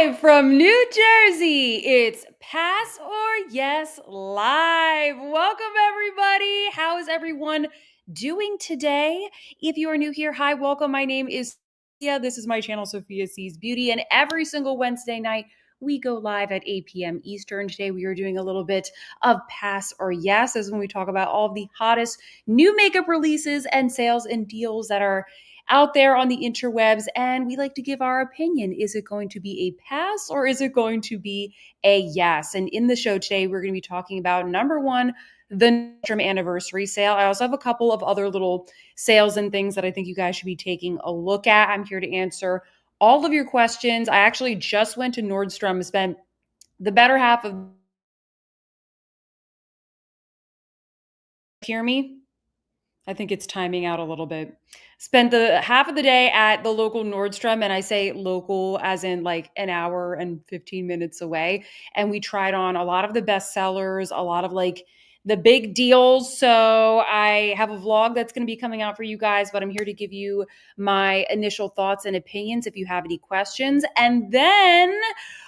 From New Jersey, it's Pass or Yes Live. Welcome, everybody. How is everyone doing today? If you are new here, hi, welcome. My name is Sophia. This is my channel, Sophia Sees Beauty, and every single Wednesday night, we go live at 8 p.m. Eastern. Today, we are doing a little bit of Pass or Yes, as when we talk about all of the hottest new makeup releases and sales and deals that are out there on the interwebs, and we like to give our opinion. Is it going to be a pass or is it going to be a yes? And in the show today, we're going to be talking about number one, the Nordstrom Anniversary Sale. I also have a couple of other little sales and things that I think you guys should be taking a look at. I'm here to answer all of your questions. I actually just went to Nordstrom, spent the better half of hear me? I think it's timing out a little bit. Spent the half of the day at the local Nordstrom, and I say local as in like an hour and 15 minutes away. And we tried on a lot of the best sellers, a lot of like the big deals. So I have a vlog that's going to be coming out for you guys, but I'm here to give you my initial thoughts and opinions if you have any questions. And then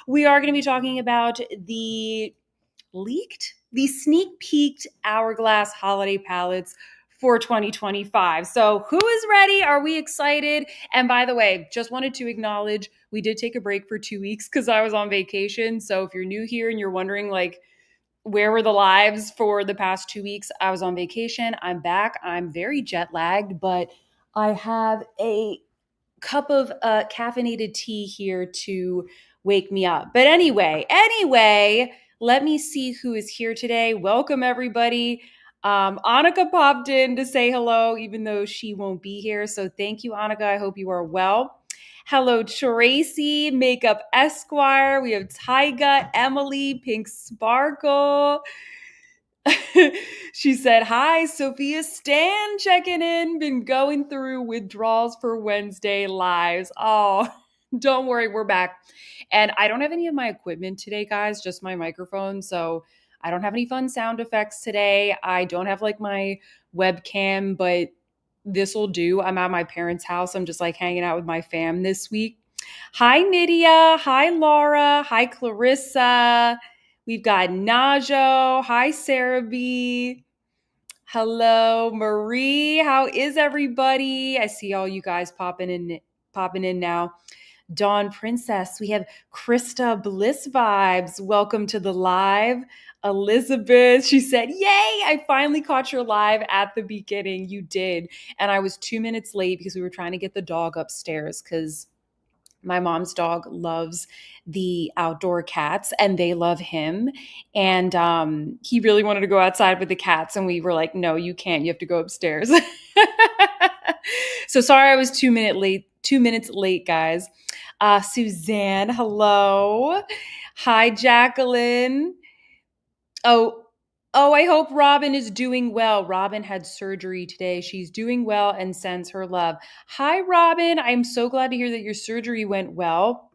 we are going to be talking about the sneak peeked Hourglass holiday palettes for 2025. So, who is ready? Are we excited? And by the way, just wanted to acknowledge we did take a break for 2 weeks because I was on vacation. So, if you're new here and you're wondering, like, where were the lives for the past 2 weeks? I was on vacation. I'm back. I'm very jet lagged, but I have a cup of caffeinated tea here to wake me up. But anyway, let me see who is here today. Welcome, everybody. Annika popped in to say hello, even though she won't be here. So thank you, Annika. I hope you are well. Hello, Tracy, Makeup Esquire. We have Tyga, Emily, Pink Sparkle. She said, hi, Sophia Stan checking in. Been going through withdrawals for Wednesday lives. Oh, don't worry, we're back. And I don't have any of my equipment today, guys, just my microphone. So I don't have any fun sound effects today. I don't have like my webcam, but this will do. I'm at my parents' house. I'm just like hanging out with my fam this week. Hi, Nydia. Hi, Laura. Hi, Clarissa. We've got Najo. Hi, Sarah B. Hello, Marie. How is everybody? I see all you guys popping in now. Dawn Princess. We have Krista Bliss Vibes. Welcome to the live. Elizabeth, she said, yay, I finally caught your live at the beginning. You did. And I was 2 minutes late because we were trying to get the dog upstairs because my mom's dog loves the outdoor cats and they love him. And he really wanted to go outside with the cats. And we were like, no, you can't. You have to go upstairs. So sorry I was 2 minutes late, guys. Suzanne, hello. Hi, Jacqueline. Oh, I hope Robin is doing well. Robin had surgery today. She's doing well and sends her love. Hi, Robin. I'm so glad to hear that your surgery went well.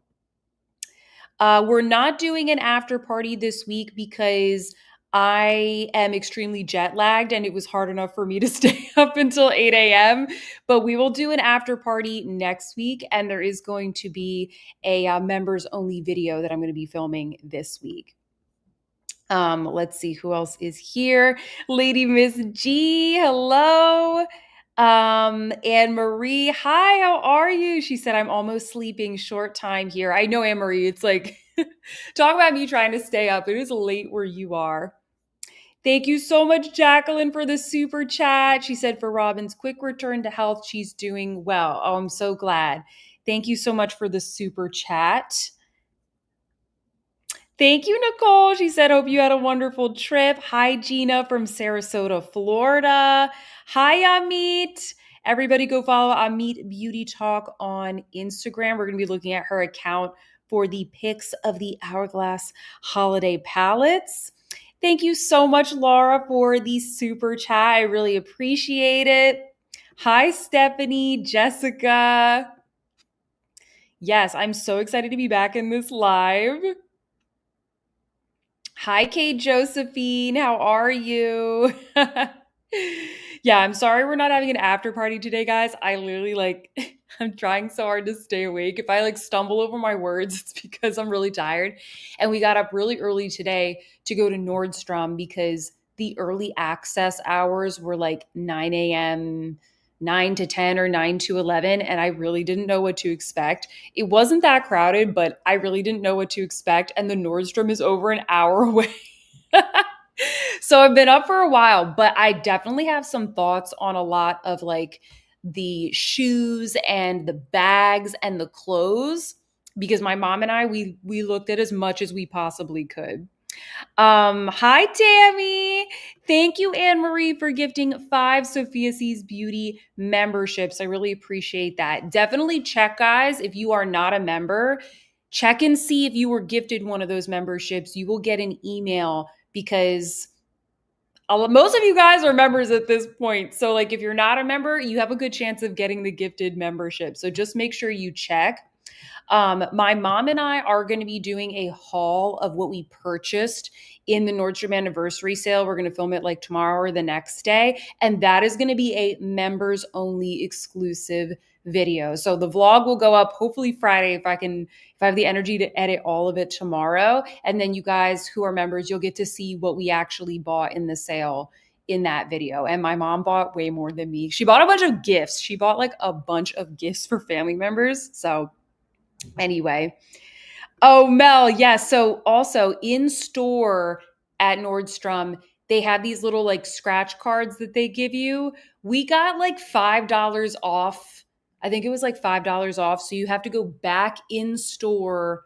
We're not doing an after party this week because I am extremely jet lagged and it was hard enough for me to stay up until 8 a.m. But we will do an after party next week, and there is going to be a members only video that I'm going to be filming this week. Let's see who else is here. Lady Miss G, hello. Anne Marie, hi, how are you? She said, I'm almost sleeping, short time here. I know, Anne Marie, it's like, talk about me trying to stay up. It is late where you are. Thank you so much, Jacqueline, for the super chat. She said, for Robin's quick return to health, she's doing well. Oh, I'm so glad. Thank you so much for the super chat. Thank you, Nicole. She said, hope you had a wonderful trip. Hi, Gina from Sarasota, Florida. Hi, Amit. Everybody go follow Amit Beauty Talk on Instagram. We're going to be looking at her account for the pics of the Hourglass holiday palettes. Thank you so much, Laura, for the super chat. I really appreciate it. Hi, Stephanie, Jessica. Yes, I'm so excited to be back in this live. Hi, Kate Josephine. How are you? Yeah, I'm sorry we're not having an after party today, guys. I literally like I'm trying so hard to stay awake. If I like stumble over my words, it's because I'm really tired. And we got up really early today to go to Nordstrom because the early access hours were like 9 a.m., 9 to 10 or 9 to 11. And I really didn't know what to expect. It wasn't that crowded, but I really didn't know what to expect. And the Nordstrom is over an hour away. So I've been up for a while, but I definitely have some thoughts on a lot of like the shoes and the bags and the clothes because my mom and I we looked at as much as we possibly could. Hi Tammy. Thank you, Anne Marie, for gifting 5 SOFIASEES Beauty memberships. I really appreciate that. Definitely check, guys, if you are not a member, check and see if you were gifted one of those memberships. You will get an email because most of you guys are members at this point. So, like, if you're not a member, you have a good chance of getting the gifted membership. So, just make sure you check. My mom and I are going to be doing a haul of what we purchased in the Nordstrom Anniversary Sale. We're going to film it like tomorrow or the next day. And that is going to be a members only exclusive video. So the vlog will go up hopefully Friday if I have the energy to edit all of it tomorrow. And then you guys who are members, you'll get to see what we actually bought in the sale in that video. And my mom bought way more than me. She bought a bunch of gifts. She bought like a bunch of gifts for family members. So anyway. Oh, Mel, yes. Yeah, so also in store at Nordstrom, they have these little like scratch cards that they give you. We got like $5 off. I think it was like $5 off. So you have to go back in store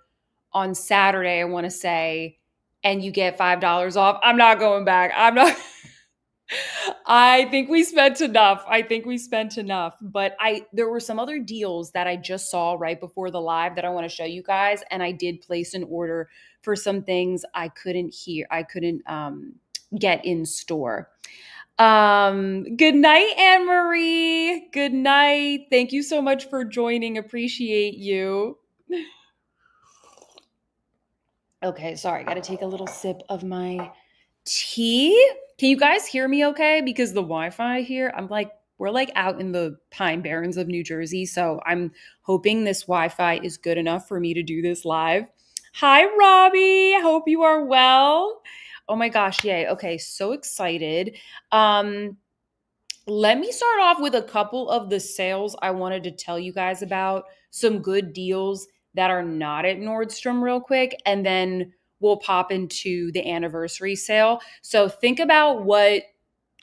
on Saturday, I want to say, and you get $5 off. I'm not going back. I'm not. I think we spent enough. I think we spent enough. But there were some other deals that I just saw right before the live that I want to show you guys. And I did place an order for some things I couldn't get in store. Good night, Anne Marie. Good night. Thank you so much for joining. Appreciate you. Okay, sorry, gotta take a little sip of my tea. Can you guys hear me okay? Because the Wi-Fi here, we're like out in the Pine Barrens of New Jersey. So I'm hoping this Wi-Fi is good enough for me to do this live. Hi, Robbie. Hope you are well. Oh my gosh, yay. Okay, so excited. Let me start off with a couple of the sales I wanted to tell you guys about. Some good deals that are not at Nordstrom real quick. And then we'll pop into the anniversary sale. So think about what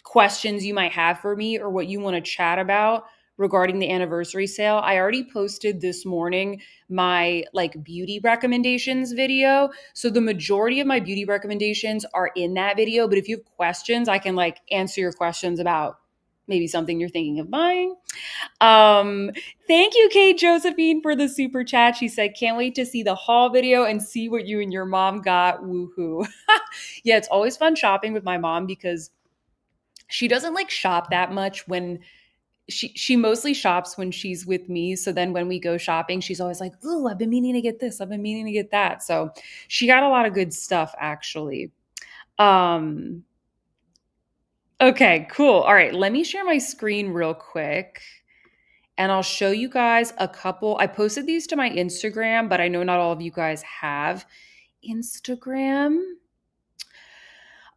questions you might have for me or what you want to chat about regarding the anniversary sale. I already posted this morning my like beauty recommendations video. So the majority of my beauty recommendations are in that video, but if you have questions, I can like answer your questions about maybe something you're thinking of buying. Thank you, Kate Josephine, for the super chat. She said, can't wait to see the haul video and see what you and your mom got. Woohoo. Yeah, it's always fun shopping with my mom because she doesn't like shop that much when she mostly shops when she's with me. So then when we go shopping, she's always like, ooh, I've been meaning to get this. I've been meaning to get that. So she got a lot of good stuff actually. Okay, cool. All right, let me share my screen real quick and I'll show you guys a couple. I posted these to my Instagram, but I know not all of you guys have Instagram.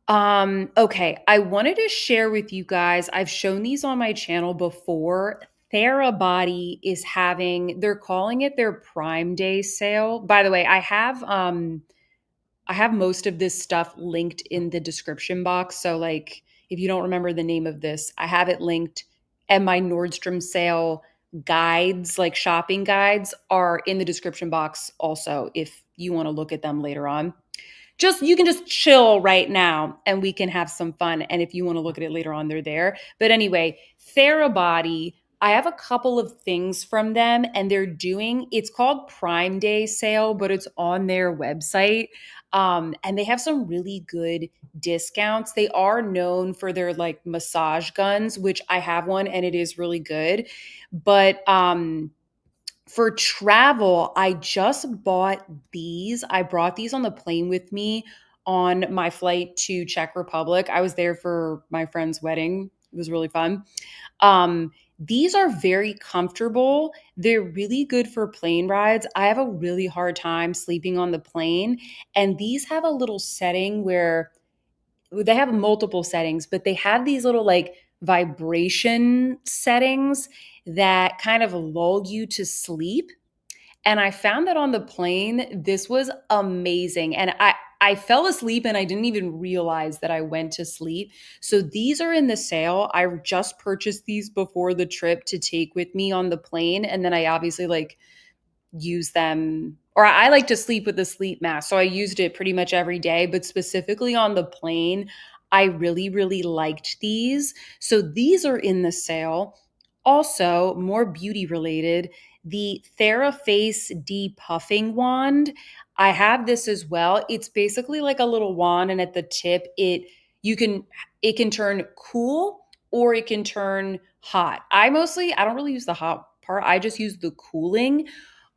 Okay, I wanted to share with you guys, I've shown these on my channel before. Therabody is they're calling it their Prime Day sale. By the way, I have most of this stuff linked in the description box. So like if you don't remember the name of this, I have it linked, and my Nordstrom sale guides, like shopping guides, are in the description box also if you want to look at them later on. You can just chill right now and we can have some fun. And if you want to look at it later on, they're there. But anyway, Therabody, I have a couple of things from them and it's called Prime Day sale, but it's on their website. And they have some really good discounts. They are known for their like massage guns, which I have one and it is really good. But for travel, I just bought these. I brought these on the plane with me on my flight to Czech Republic. I was there for my friend's wedding was really fun. These are very comfortable. They're really good for plane rides. I have a really hard time sleeping on the plane, and these have a little setting where they have multiple settings, but they have these little like vibration settings that kind of lull you to sleep. And I found that on the plane, this was amazing. And I fell asleep and I didn't even realize that I went to sleep. So these are in the sale. I just purchased these before the trip to take with me on the plane. And then I obviously like use them, or I like to sleep with a sleep mask. So I used it pretty much every day, but specifically on the plane, I really, really liked these. So these are in the sale. Also, more beauty related, the TheraFace Depuffing Wand. I have this as well. It's basically like a little wand, and at the tip, you can it can turn cool or it can turn hot. I don't really use the hot part. I just use the cooling.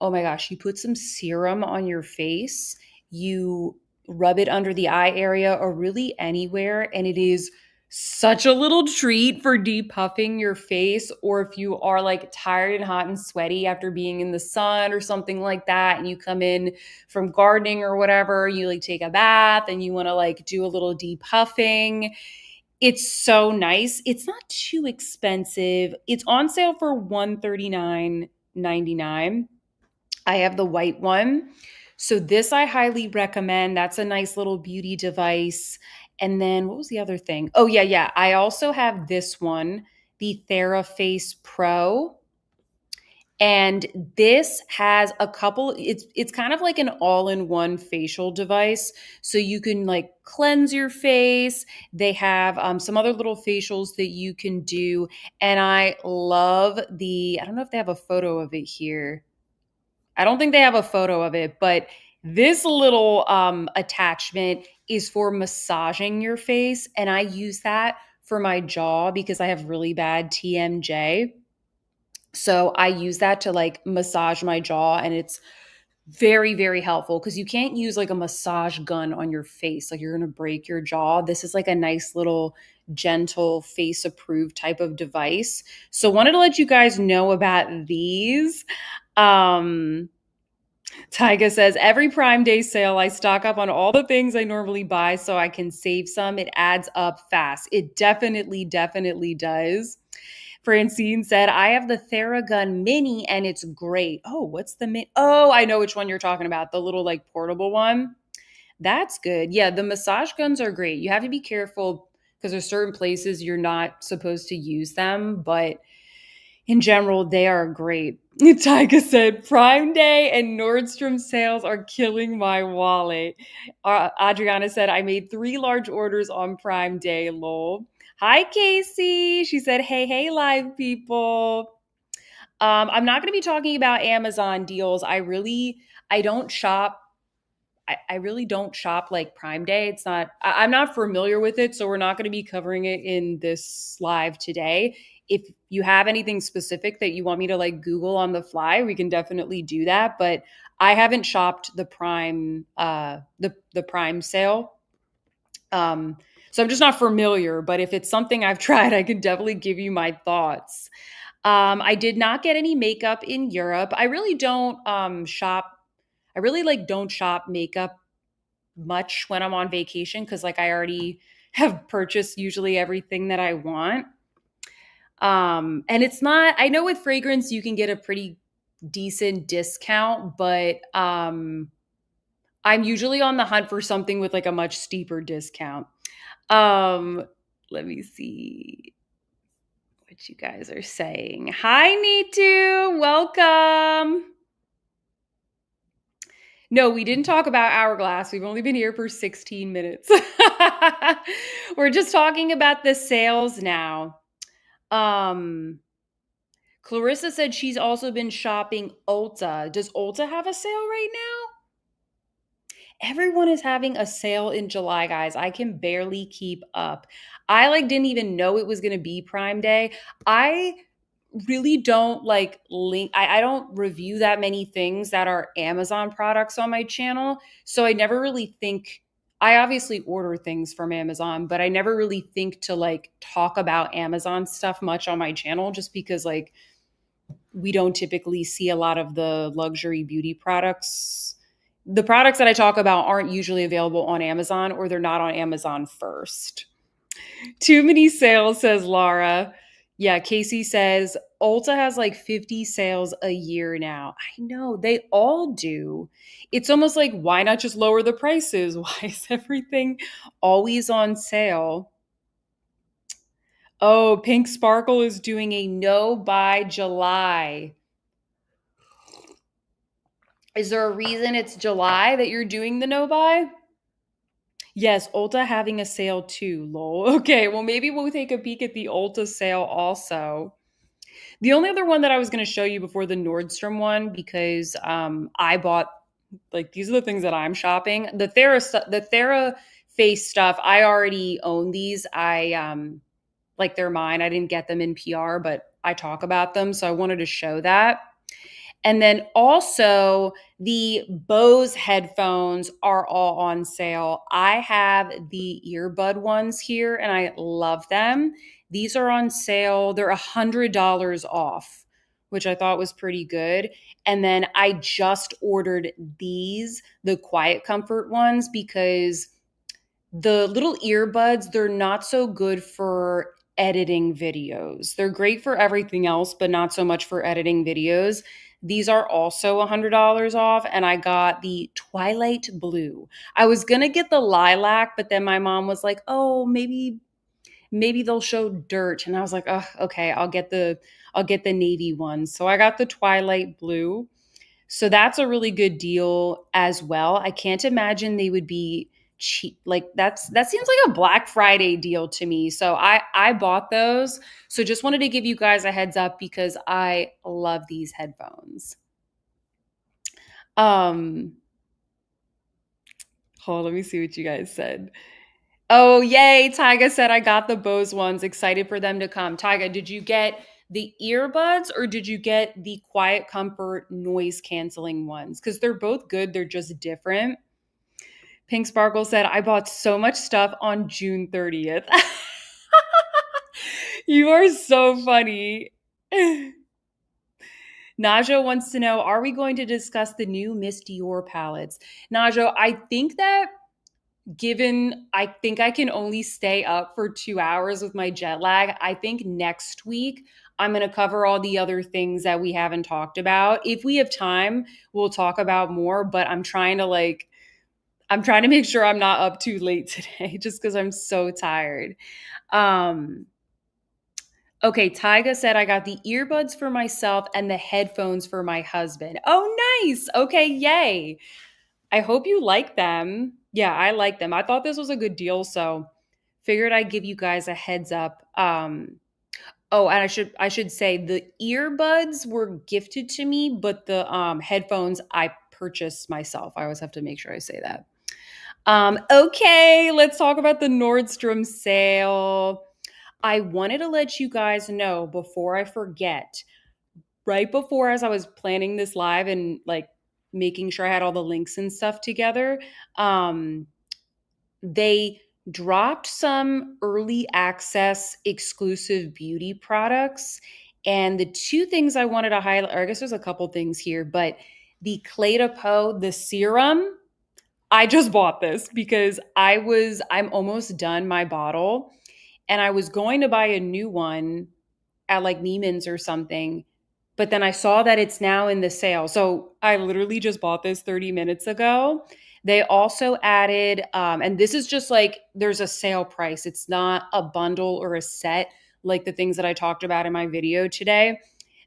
Oh my gosh, you put some serum on your face, you rub it under the eye area or really anywhere, and it is such a little treat for depuffing your face. Or if you are like tired and hot and sweaty after being in the sun or something like that, and you come in from gardening or whatever, you like take a bath and you want to like do a little depuffing. It's so nice. It's not too expensive. It's on sale for $139.99. I have the white one. So this I highly recommend. That's a nice little beauty device. And then what was the other thing? Oh yeah, yeah. I also have this one, the TheraFace Pro. And this has a couple, it's kind of like an all-in-one facial device. So you can like cleanse your face. They have some other little facials that you can do. And I love I don't know if they have a photo of it here. I don't think they have a photo of it, but this little attachment is for massaging your face. And I use that for my jaw because I have really bad TMJ. So I use that to like massage my jaw, and it's very, very helpful because you can't use like a massage gun on your face. Like you're going to break your jaw. This is like a nice little gentle face approved type of device. So wanted to let you guys know about these. Um, Tyga says, every Prime Day sale, I stock up on all the things I normally buy so I can save some. It adds up fast. It definitely, definitely does. Francine said, I have the Theragun Mini and it's great. Oh, what's the Mini? Oh, I know which one you're talking about. The little like portable one. That's good. Yeah, the massage guns are great. You have to be careful because there's certain places you're not supposed to use them, but in general, they are great. Tyga said, Prime Day and Nordstrom sales are killing my wallet. Adriana said, I made 3 large orders on Prime Day, lol. Hi, Casey. She said, hey, hey, live people. I'm not going to be talking about Amazon deals. I don't shop. I really don't shop like Prime Day. I'm not familiar with it, so we're not going to be covering it in this live today. If you have anything specific that you want me to like Google on the fly, we can definitely do that. But I haven't shopped the Prime, the Prime sale. So I'm just not familiar, but if it's something I've tried, I can definitely give you my thoughts. I did not get any makeup in Europe. I really don't shop. I really like don't shop makeup much when I'm on vacation because like I already have purchased usually everything that I want. And it's not, I know with fragrance you can get a pretty decent discount, but I'm usually on the hunt for something with like a much steeper discount. Let me see what you guys are saying. Hi, Neetu. Welcome. No, we didn't talk about Hourglass. We've only been here for 16 minutes. We're just talking about the sales now. Clarissa said she's also been shopping Ulta. Does Ulta have a sale right now? Everyone is having a sale in July, guys. I can barely keep up. I like didn't even know it was going to be Prime Day. I really don't like link I don't review that many things that are Amazon products on my channel. So I never really think I obviously order things from Amazon, but I never really think to like talk about Amazon stuff much on my channel just because like we don't typically see a lot of the luxury beauty products. The products that I talk about aren't usually available on Amazon or they're not on Amazon first. Too many sales, says Laura. Yeah, Casey says Ulta has like 50 sales a year now. I know, they all do. It's almost like, why not just lower the prices? Why is everything always on sale? Oh, Pink Sparkle is doing a no buy July. Is there a reason it's July that you're doing the no buy? Yes, Ulta having a sale too, lol. Okay, well, maybe we'll take a peek at the Ulta sale also. The only other one that I was going to show you before the Nordstrom one, because I bought, like, these are the things that I'm shopping. The Thera face stuff, I already own these. Like, they're mine. I didn't get them in PR, but I talk about them. So I wanted to show that. And then also the Bose headphones are all on sale. I have the earbud ones here and I love them. These are on sale. They're $100 off, which I thought was pretty good. And then I just ordered these, the Quiet Comfort ones, because the little earbuds, they're not so good for editing videos. They're great for everything else, but not so much for editing videos. These are also $100 off, and I got the Twilight Blue. I was gonna get the lilac, but then my mom was like, "Oh, maybe they'll show dirt," and I was like, "Oh, okay, I'll get the navy one." So I got the Twilight Blue. So that's a really good deal as well. I can't imagine they would be cheap. Like that seems like a Black Friday deal to me. So I bought those. So just wanted to give you guys a heads up because I love these headphones. Um Hold on, let me see what you guys said. Oh, yay. Tyga said I got the Bose ones. Excited for them to come. Tyga, did you get the earbuds or did you get the Quiet Comfort noise canceling ones? Because they're both good. They're just different. Pink Sparkle said, I bought so much stuff on June 30th. You are so funny. Najo wants to know, are we going to discuss the new Miss Dior palettes? Najo, I think that given I think I can only stay up for 2 hours with my jet lag, I think next week I'm going to cover all the other things that we haven't talked about. If we have time, we'll talk about more, but I'm trying to make sure I'm not up too late today just because I'm so tired. Um, okay, Tyga said I got the earbuds for myself and the headphones for my husband. Oh, nice. Okay, yay. I hope you like them. Yeah, I like them. I thought this was a good deal, so figured I'd give you guys a heads up. Oh, and I should say the earbuds were gifted to me, but the headphones I purchased myself. I always have to make sure I say that. Okay, let's talk about the Nordstrom sale. I wanted to let you guys know before I forget, right before as I was planning this live and like making sure I had all the links and stuff together, they dropped some early access exclusive beauty products. And the two things I wanted to highlight, or I guess there's a couple things here, but the Clé de Peau, the serum, I just bought this because I'm almost done my bottle and I was going to buy a new one at like Neiman's or something, but then I saw that it's now in the sale. So I literally just bought this 30 minutes ago. They also added, and this is just like there's a sale price. It's not a bundle or a set like the things that I talked about in my video today.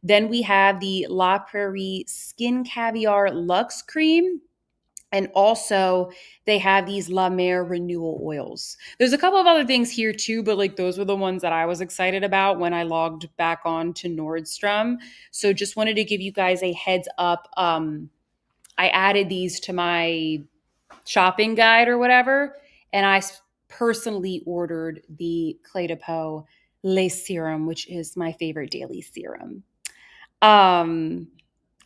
Then we have the La Prairie Skin Caviar Luxe Cream. And also, they have these La Mer renewal oils. There's a couple of other things here too, but like those were the ones that I was excited about when I logged back on to Nordstrom. So just wanted to give you guys a heads up. I added these to my shopping guide or whatever, and personally ordered the Clé de Peau Lace Serum, which is my favorite daily serum. Um,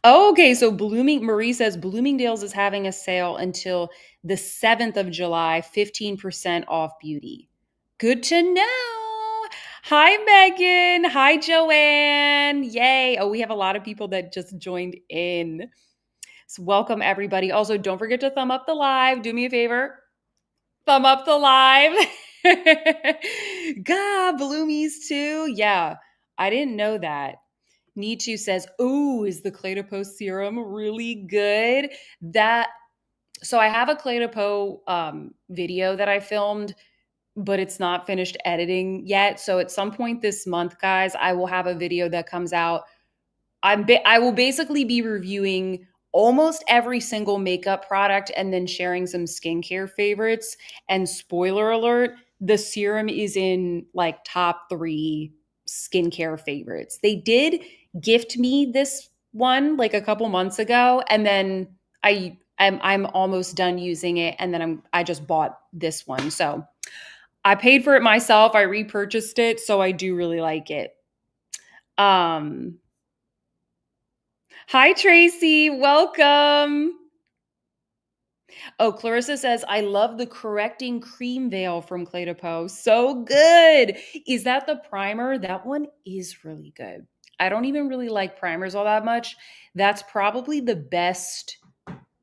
Oh, okay, so Marie says Bloomingdale's is having a sale until the 7th of July, 15% off beauty. Good to know. Hi, Megan. Hi, Joanne. Yay. Oh, we have a lot of people that just joined in. So welcome, everybody. Also, don't forget to thumb up the live. Do me a favor. Thumb up the live. God, Bloomies too. Yeah, I didn't know that. Need says, "Oh, is the Clé de Peau serum really good?" That so I have a Clé de Peau video that I filmed, but it's not finished editing yet. So at some point this month, guys, I will have a video that comes out. I will basically be reviewing almost every single makeup product and then sharing some skincare favorites. And spoiler alert, the serum is in like top 3 skincare favorites. They did gift me this one like a couple months ago, and then I'm almost done using it, and then I just bought this one. So I paid for it myself. I repurchased it, so I do really like it. Hi, Tracy. Welcome. Oh, Clarissa says, I love the correcting cream veil from Clé de Peau. So good. Is that the primer? That one is really good. I don't even really like primers all that much. That's probably the best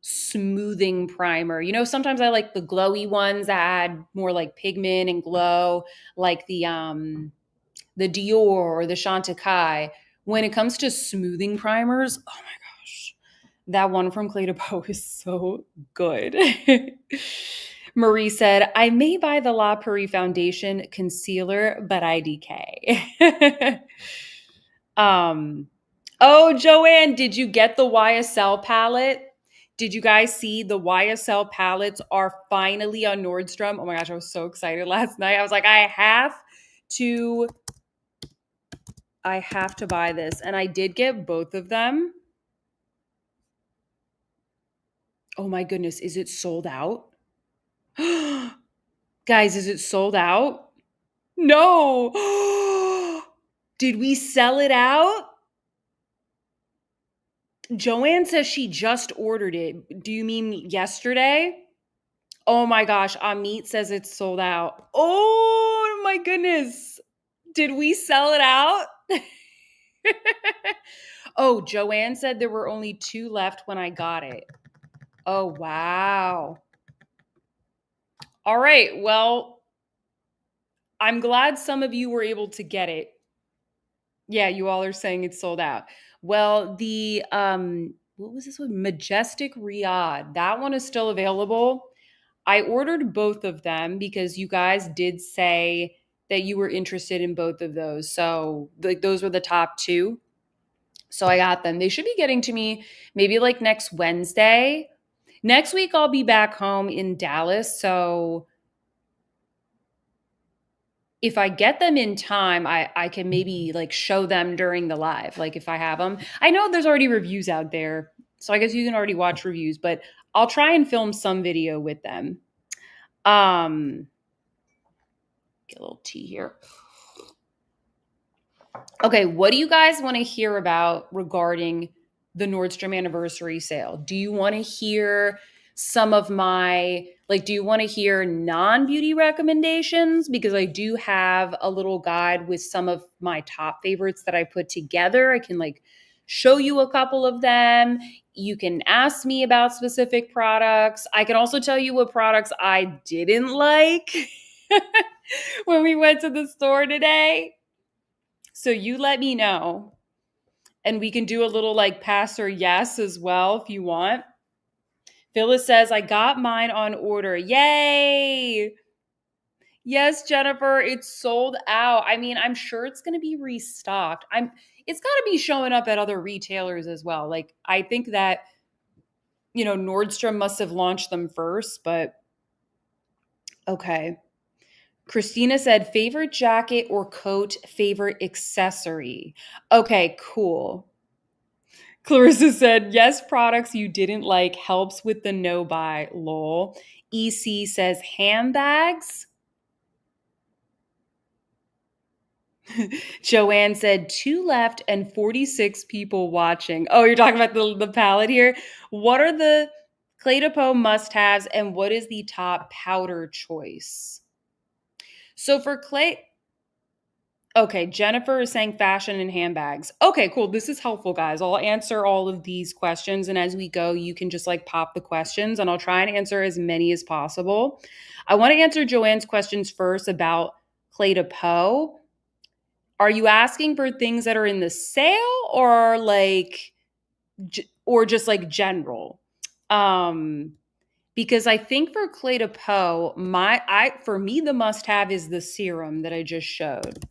smoothing primer. You know, sometimes I like the glowy ones that add more like pigment and glow, like the Dior or the Chantecaille. When it comes to smoothing primers, oh my gosh, that one from Clé de Peau is so good. Marie said, I may buy the La Prairie Foundation concealer, but IDK. Oh, Joanne, did you get the YSL palette? Did you guys see the YSL palettes are finally on Nordstrom? Oh my gosh, I was so excited last night. I was like, to I have to buy this. And I did get both of them. Oh my goodness, is it sold out? Guys, is it sold out? No. Did we sell it out? Joanne says she just ordered it. Do you mean yesterday? Oh my gosh, Amit says it's sold out. Oh my goodness. Did we sell it out? Oh, Joanne said there were only 2 left when I got it. Oh, wow. All right. Well, I'm glad some of you were able to get it. Yeah, you all are saying it's sold out. Well, the what was this one? Majestic Riad. That one is still available. I ordered both of them because you guys did say that you were interested in both of those. So, like those were the top 2. So I got them. They should be getting to me maybe like next Wednesday. Next week I'll be back home in Dallas, so if I get them in time, I can maybe like show them during the live, like if I have them. I know there's already reviews out there, so I guess you can already watch reviews, but I'll try and film some video with them. Get a little tea here. Okay, what do you guys want to hear about regarding the Nordstrom Anniversary Sale? Do you want to hear some of my, like, do you want to hear non-beauty recommendations? Because I do have a little guide with some of my top favorites that I put together. I can like show you a couple of them. You can ask me about specific products. I can also tell you what products I didn't like when we went to the store today. So you let me know. And we can do a little like pass or yes as well if you want. Phyllis says, I got mine on order. Yay! Yes, Jennifer, it's sold out. I mean, I'm sure it's going to be restocked. It's got to be showing up at other retailers as well. Like I think that Nordstrom must have launched them first, but okay. Christina said, favorite jacket or coat, favorite accessory. Okay, cool. Clarissa said, yes, products you didn't like helps with the no buy, lol. EC says, handbags. Joanne said 2 left and 46 people watching. Oh, you're talking about the palette here? What are the Clé de Peau must-haves and what is the top powder choice? So for Clay, okay, Jennifer is saying fashion and handbags. Okay, cool. This is helpful, guys. I'll answer all of these questions. And as we go, you can just like pop the questions and I'll try and answer as many as possible. I want to answer Joanne's questions first about Clé de Peau. Are you asking for things that are in the sale or like, or just like general? Because I think for Clé de Peau, for me, the must have is the serum that I just showed.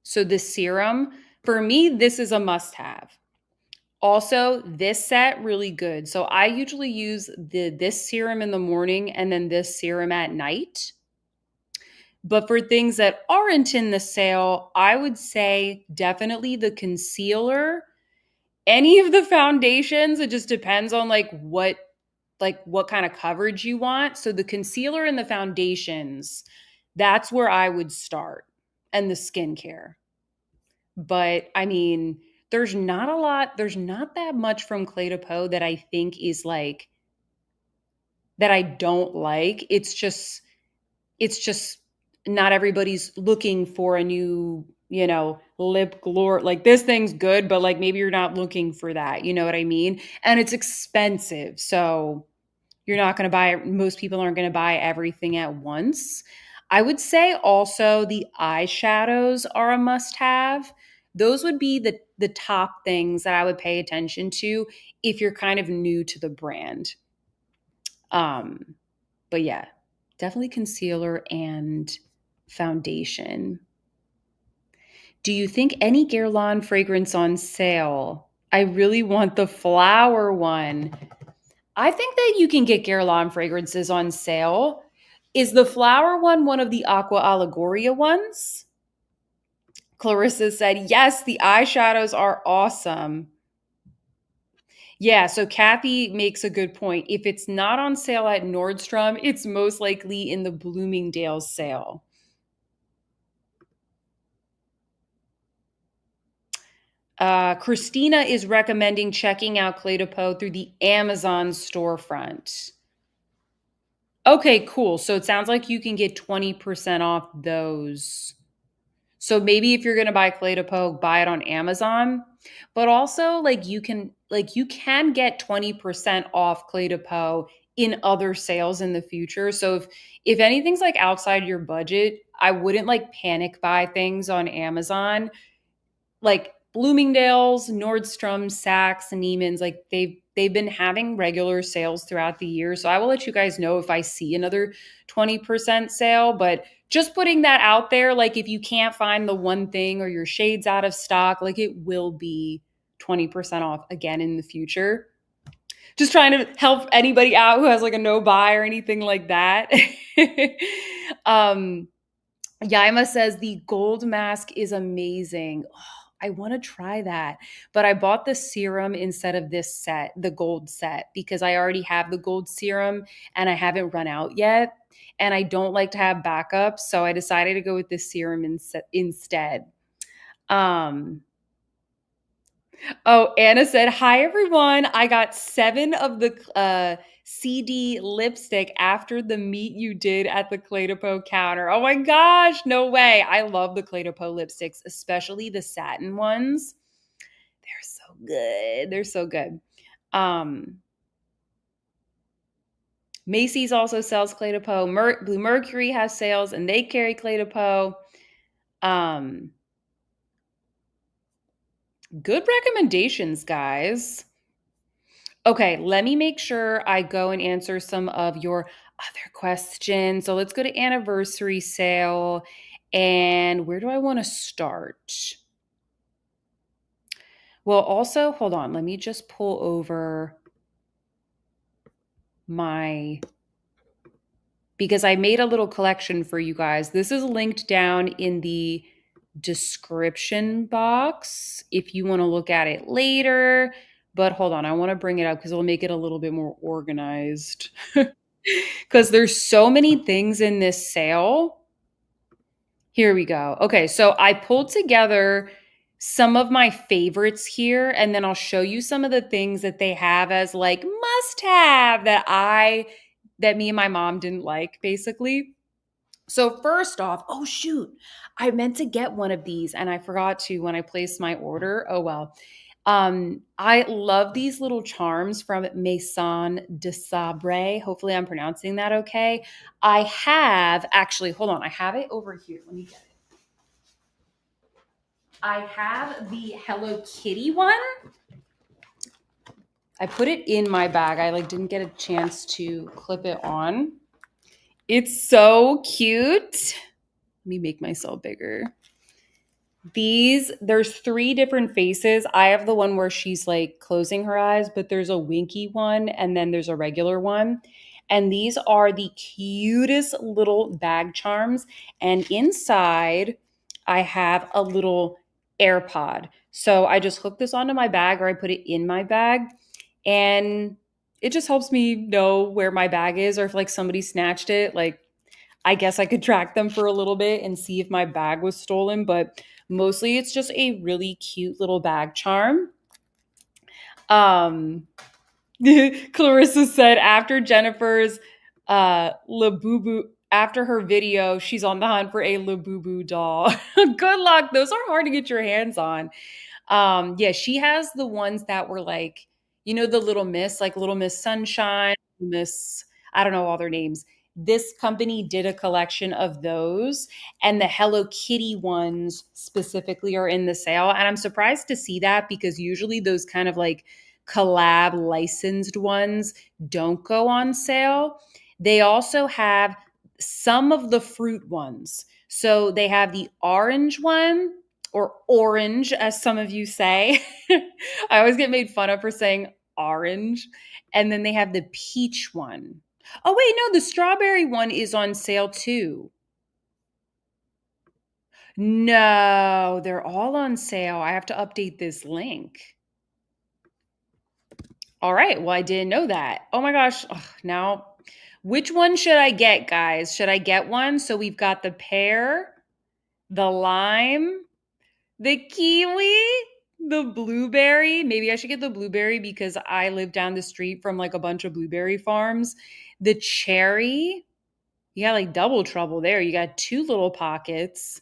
So the serum, for me, this is a must-have. Also, this set, really good. So I usually use this serum in the morning and then this serum at night. But for things that aren't in the sale, I would say definitely the concealer. Any of the foundations, it just depends on what kind of coverage you want. So the concealer and the foundations, that's where I would start. And the skincare. But I mean, there's not that much from Clé de Peau that I think is like that I don't like. It's just not everybody's looking for a new, lip gloss. Like this thing's good, but like maybe you're not looking for that. You know what I mean? And it's expensive. So you're not going to buy, most people aren't going to buy everything at once. I would say also the eyeshadows are a must have. Those would be the top things that I would pay attention to if you're kind of new to the brand. But yeah, definitely concealer and foundation. Do you think any Guerlain fragrance on sale? I really want the flower one. I think that you can get Guerlain fragrances on sale. Is the flower one of the Aqua Allegoria ones? Clarissa said, yes, the eyeshadows are awesome. Yeah, so Kathy makes a good point. If it's not on sale at Nordstrom, it's most likely in the Bloomingdale's sale. Christina is recommending checking out Clé de Peau through the Amazon storefront. Okay, cool. So it sounds like you can get 20% off those. So maybe if you're going to buy Clé de Peau, buy it on Amazon. But also you can get 20% off Clé de Peau in other sales in the future. So if anything's like outside your budget, I wouldn't like panic buy things on Amazon. Like Bloomingdale's, Nordstrom, Saks, and Neiman's, like they've been having regular sales throughout the year. So I will let you guys know if I see another 20% sale, but just putting that out there, like if you can't find the one thing or your shade's out of stock, like it will be 20% off again in the future. Just trying to help anybody out who has like a no buy or anything like that. Yaima says the gold mask is amazing. Oh, I want to try that. But I bought the serum instead of this set, the gold set, because I already have the gold serum and I haven't run out yet. And I don't like to have backups. So I decided to go with the serum instead. Oh, Anna said, hi, everyone. I got 7 of the CD lipstick after the meet you did at the Clé de Peau counter. Oh my gosh, no way. I love the Clé de Peau lipsticks, especially the satin ones. They're so good. They're so good. Macy's also sells Clé de Peau. Blue Mercury has sales and they carry Clé de Peau. Good recommendations, guys. Okay, let me make sure I go and answer some of your other questions. So let's go to anniversary sale. And where do I want to start? Well, also, hold on. Let me just pull over because I made a little collection for you guys. This is linked down in the description box if you want to look at it later. But hold on, I want to bring it up because it'll make it a little bit more organized. because there's so many things in this sale. Here we go. Okay, so I pulled together some of my favorites here, and then I'll show you some of the things that they have as like must have that me and my mom didn't like, basically. So first off, oh shoot, I meant to get one of these and I forgot to when I placed my order. Oh well. I love these little charms from Maison de Sabre. Hopefully I'm pronouncing that okay. I have actually, hold on, I have it over here. Let me get it. I have the Hello Kitty one. I put it in my bag. I like didn't get a chance to clip it on. It's so cute. Let me make myself bigger. There's three different faces. I have the one where she's like closing her eyes, but there's a winky one and then there's a regular one. And these are the cutest little bag charms. And inside, I have a little AirPod. So I just hook this onto my bag or I put it in my bag. And it just helps me know where my bag is or if like somebody snatched it. Like I guess I could track them for a little bit and see if my bag was stolen, but mostly it's just a really cute little bag charm. Um, Clarissa said after Jennifer's Labubu, after her video, she's on the hunt for a Labubu doll. Good luck. Those are hard to get your hands on. Yeah, she has the ones that were like, the Little Miss, like Little Miss Sunshine, Miss, I don't know all their names. This company did a collection of those, and the Hello Kitty ones specifically are in the sale. And I'm surprised to see that because usually those kind of like collab licensed ones don't go on sale. They also have some of the fruit ones. So they have the orange one, or orange, as some of you say. I always get made fun of for saying orange. And then they have the peach one. Oh, wait, no, the strawberry one is on sale too. No, they're all on sale. I have to update this link. All right. Well, I didn't know that. Oh my gosh. Ugh, now, which one should I get, guys? Should I get one? So we've got the pear, the lime, the kiwi, the blueberry. Maybe I should get the blueberry because I live down the street from like a bunch of blueberry farms. The cherry. You got like double trouble there. You got two little pockets.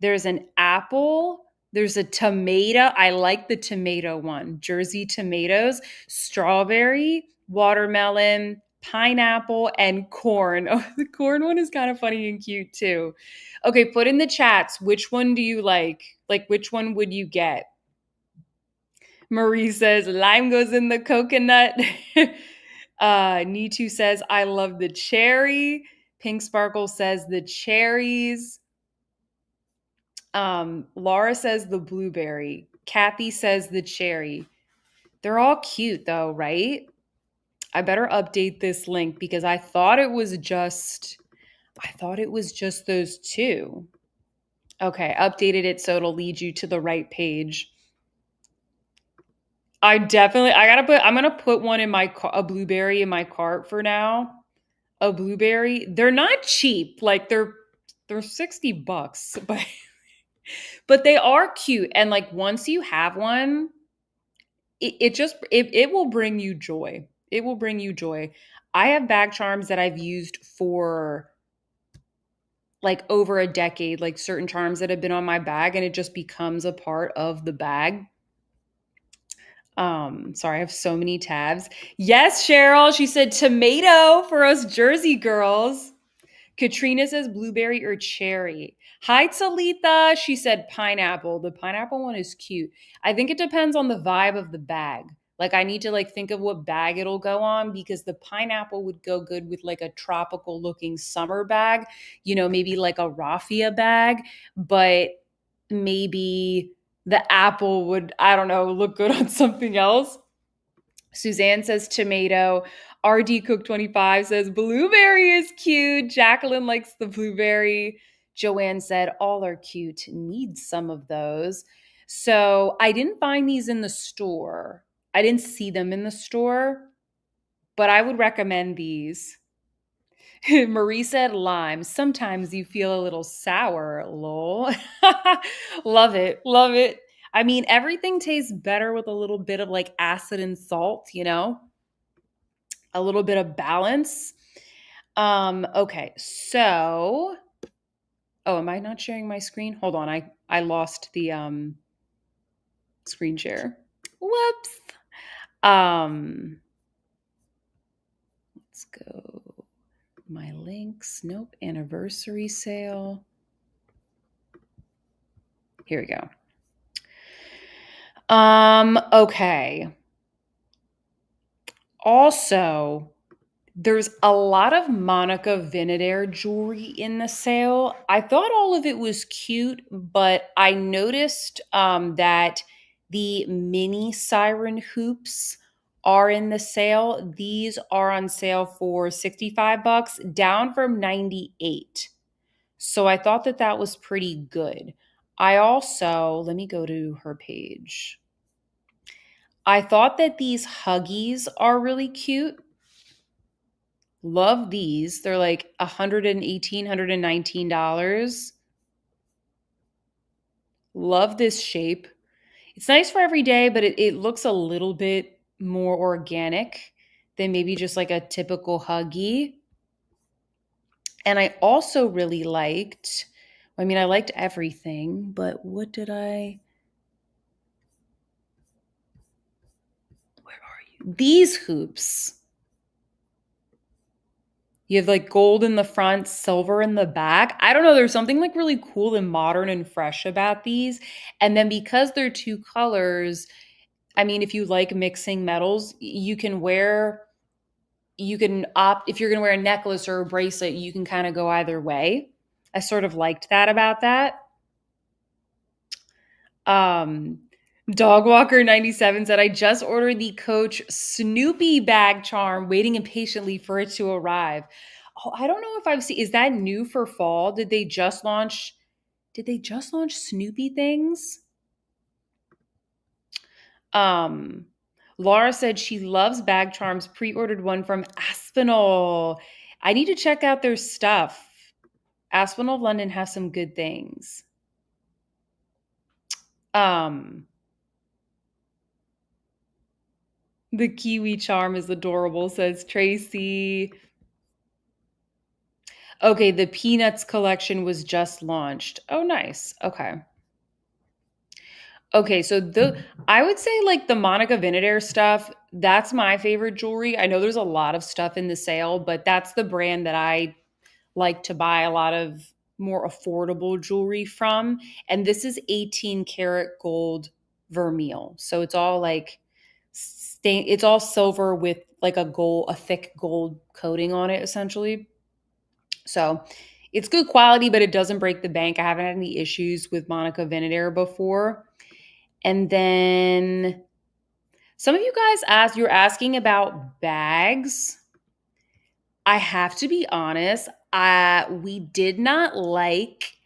There's an apple. There's a tomato. I like the tomato one. Jersey tomatoes, strawberry, watermelon, pineapple, and corn. Oh, the corn one is kind of funny and cute too. Okay, put in the chats. Which one do you like? Like, which one would you get? Marie says, lime goes in the coconut. Nitu says, I love the cherry. Pink Sparkle says the cherries. Laura says the blueberry. Kathy says the cherry. They're all cute though, right? I better update this link because I thought it was just those two. Okay, updated it so it'll lead you to the right page. I'm gonna put one in a blueberry in my cart for now. A blueberry. They're not cheap. Like they're $60, but they are cute. And like once you have one, it will bring you joy. It will bring you joy. I have bag charms that I've used for like over a decade, like certain charms that have been on my bag, and it just becomes a part of the bag. Sorry, I have so many tabs. Yes, Cheryl, she said tomato for us Jersey girls. Katrina says blueberry or cherry. Hi, Talitha. She said pineapple. The pineapple one is cute. I think it depends on the vibe of the bag. Like I need to like think of what bag it'll go on because the pineapple would go good with like a tropical looking summer bag, maybe like a raffia bag, but maybe the apple would, I don't know, look good on something else. Suzanne says tomato. RD Cook 25 says blueberry is cute. Jacqueline likes the blueberry. Joanne said all are cute. Need some of those. So I didn't find these in the store. I didn't see them in the store, but I would recommend these. Marie said lime. Sometimes you feel a little sour, lol. Love it. Love it. I mean, everything tastes better with a little bit of like acid and salt, you know? A little bit of balance. Okay. So, oh, am I not sharing my screen? Hold on. I lost the screen share. Whoops. Let's go. My links. Nope. Anniversary sale. Here we go. Okay. Also, there's a lot of Monica Vinader jewelry in the sale. I thought all of it was cute, but I noticed that the mini siren hoops are in the sale. These are on sale for 65 bucks, down from 98. So I thought that that was pretty good. I also, let me go to her page. I thought that these Huggies are really cute. Love these. They're like $119. Love this shape. It's nice for every day, but it looks a little bit more organic than maybe just like a typical Huggy. And I also really liked, I mean, I liked everything, but what did I, where are you? These hoops. You have like gold in the front, silver in the back. I don't know. There's something like really cool and modern and fresh about these. And then because they're two colors, I mean, if you like mixing metals, you can wear, you can opt, if you're going to wear a necklace or a bracelet, you can kind of go either way. I sort of liked that about that. Um, Dogwalker97 said, I just ordered the Coach Snoopy bag charm, waiting impatiently for it to arrive. Oh, I don't know if I've seen, is that new for fall? Did they just launch Snoopy things? Um, Laura said she loves bag charms, pre-ordered one from Aspinall. I need to check out their stuff. Aspinall of London has some good things. Um, The kiwi charm is adorable, says Tracy. Okay, the Peanuts collection was just launched. Oh, nice. Okay. Okay, so I would say like the Monica Vinader stuff, that's my favorite jewelry. I know there's a lot of stuff in the sale, but that's the brand that I like to buy a lot of more affordable jewelry from. And this is 18 karat gold vermeil. So it's all like it's all silver with like a thick gold coating on it essentially. So it's good quality, but it doesn't break the bank. I haven't had any issues with Monica Vinader before. And then some of you guys you're asking about bags. I have to be honest, we did not like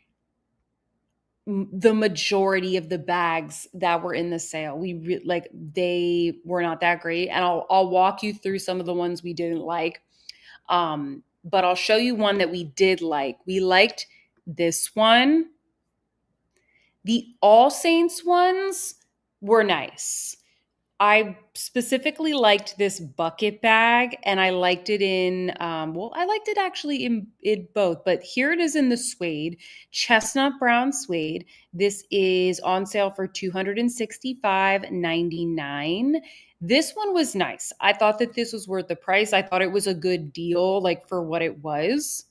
the majority of the bags that were in the sale. Like they were not that great, and I'll walk you through some of the ones we didn't like. But I'll show you one that we did like. We liked this one. The All Saints ones were nice. I specifically liked this bucket bag, and I liked it in, I liked it actually in both, but here it is in the suede, chestnut brown suede. This is on sale for $265.99. This one was nice. I thought that this was worth the price. I thought it was a good deal, like for what it was.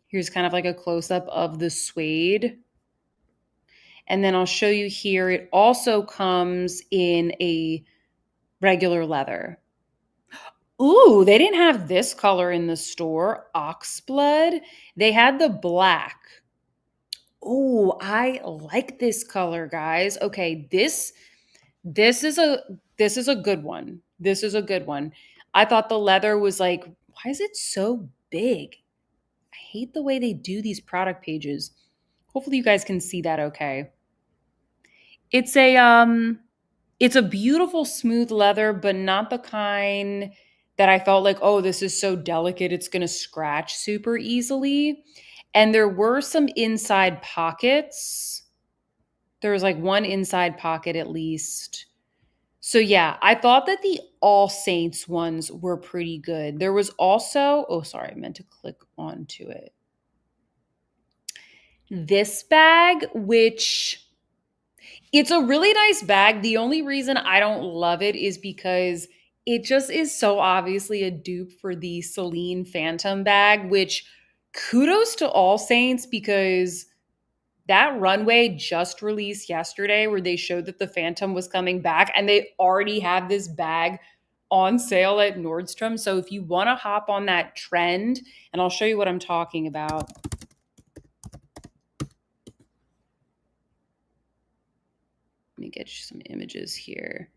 Here's kind of like a close-up of the suede. And then I'll show you here, it also comes in a regular leather. Ooh, they didn't have this color in the store, oxblood. They had the black. Ooh, I like this color, guys. Okay, this is a good one. This is a good one. I thought the leather was like, why is it so big? I hate the way they do these product pages. Hopefully you guys can see that okay. It's a beautiful smooth leather, but not the kind that I felt like, oh, this is so delicate, it's going to scratch super easily. And there were some inside pockets. There was like one inside pocket at least. So yeah, I thought that the All Saints ones were pretty good. There was also, oh, sorry, I meant to click onto it. This bag, which it's a really nice bag. The only reason I don't love it is because it just is so obviously a dupe for the Celine Phantom bag, which kudos to All Saints because that runway just released yesterday where they showed that the Phantom was coming back and they already have this bag on sale at Nordstrom. So if you want to hop on that trend, and I'll show you what I'm talking about. Let me get you some images here.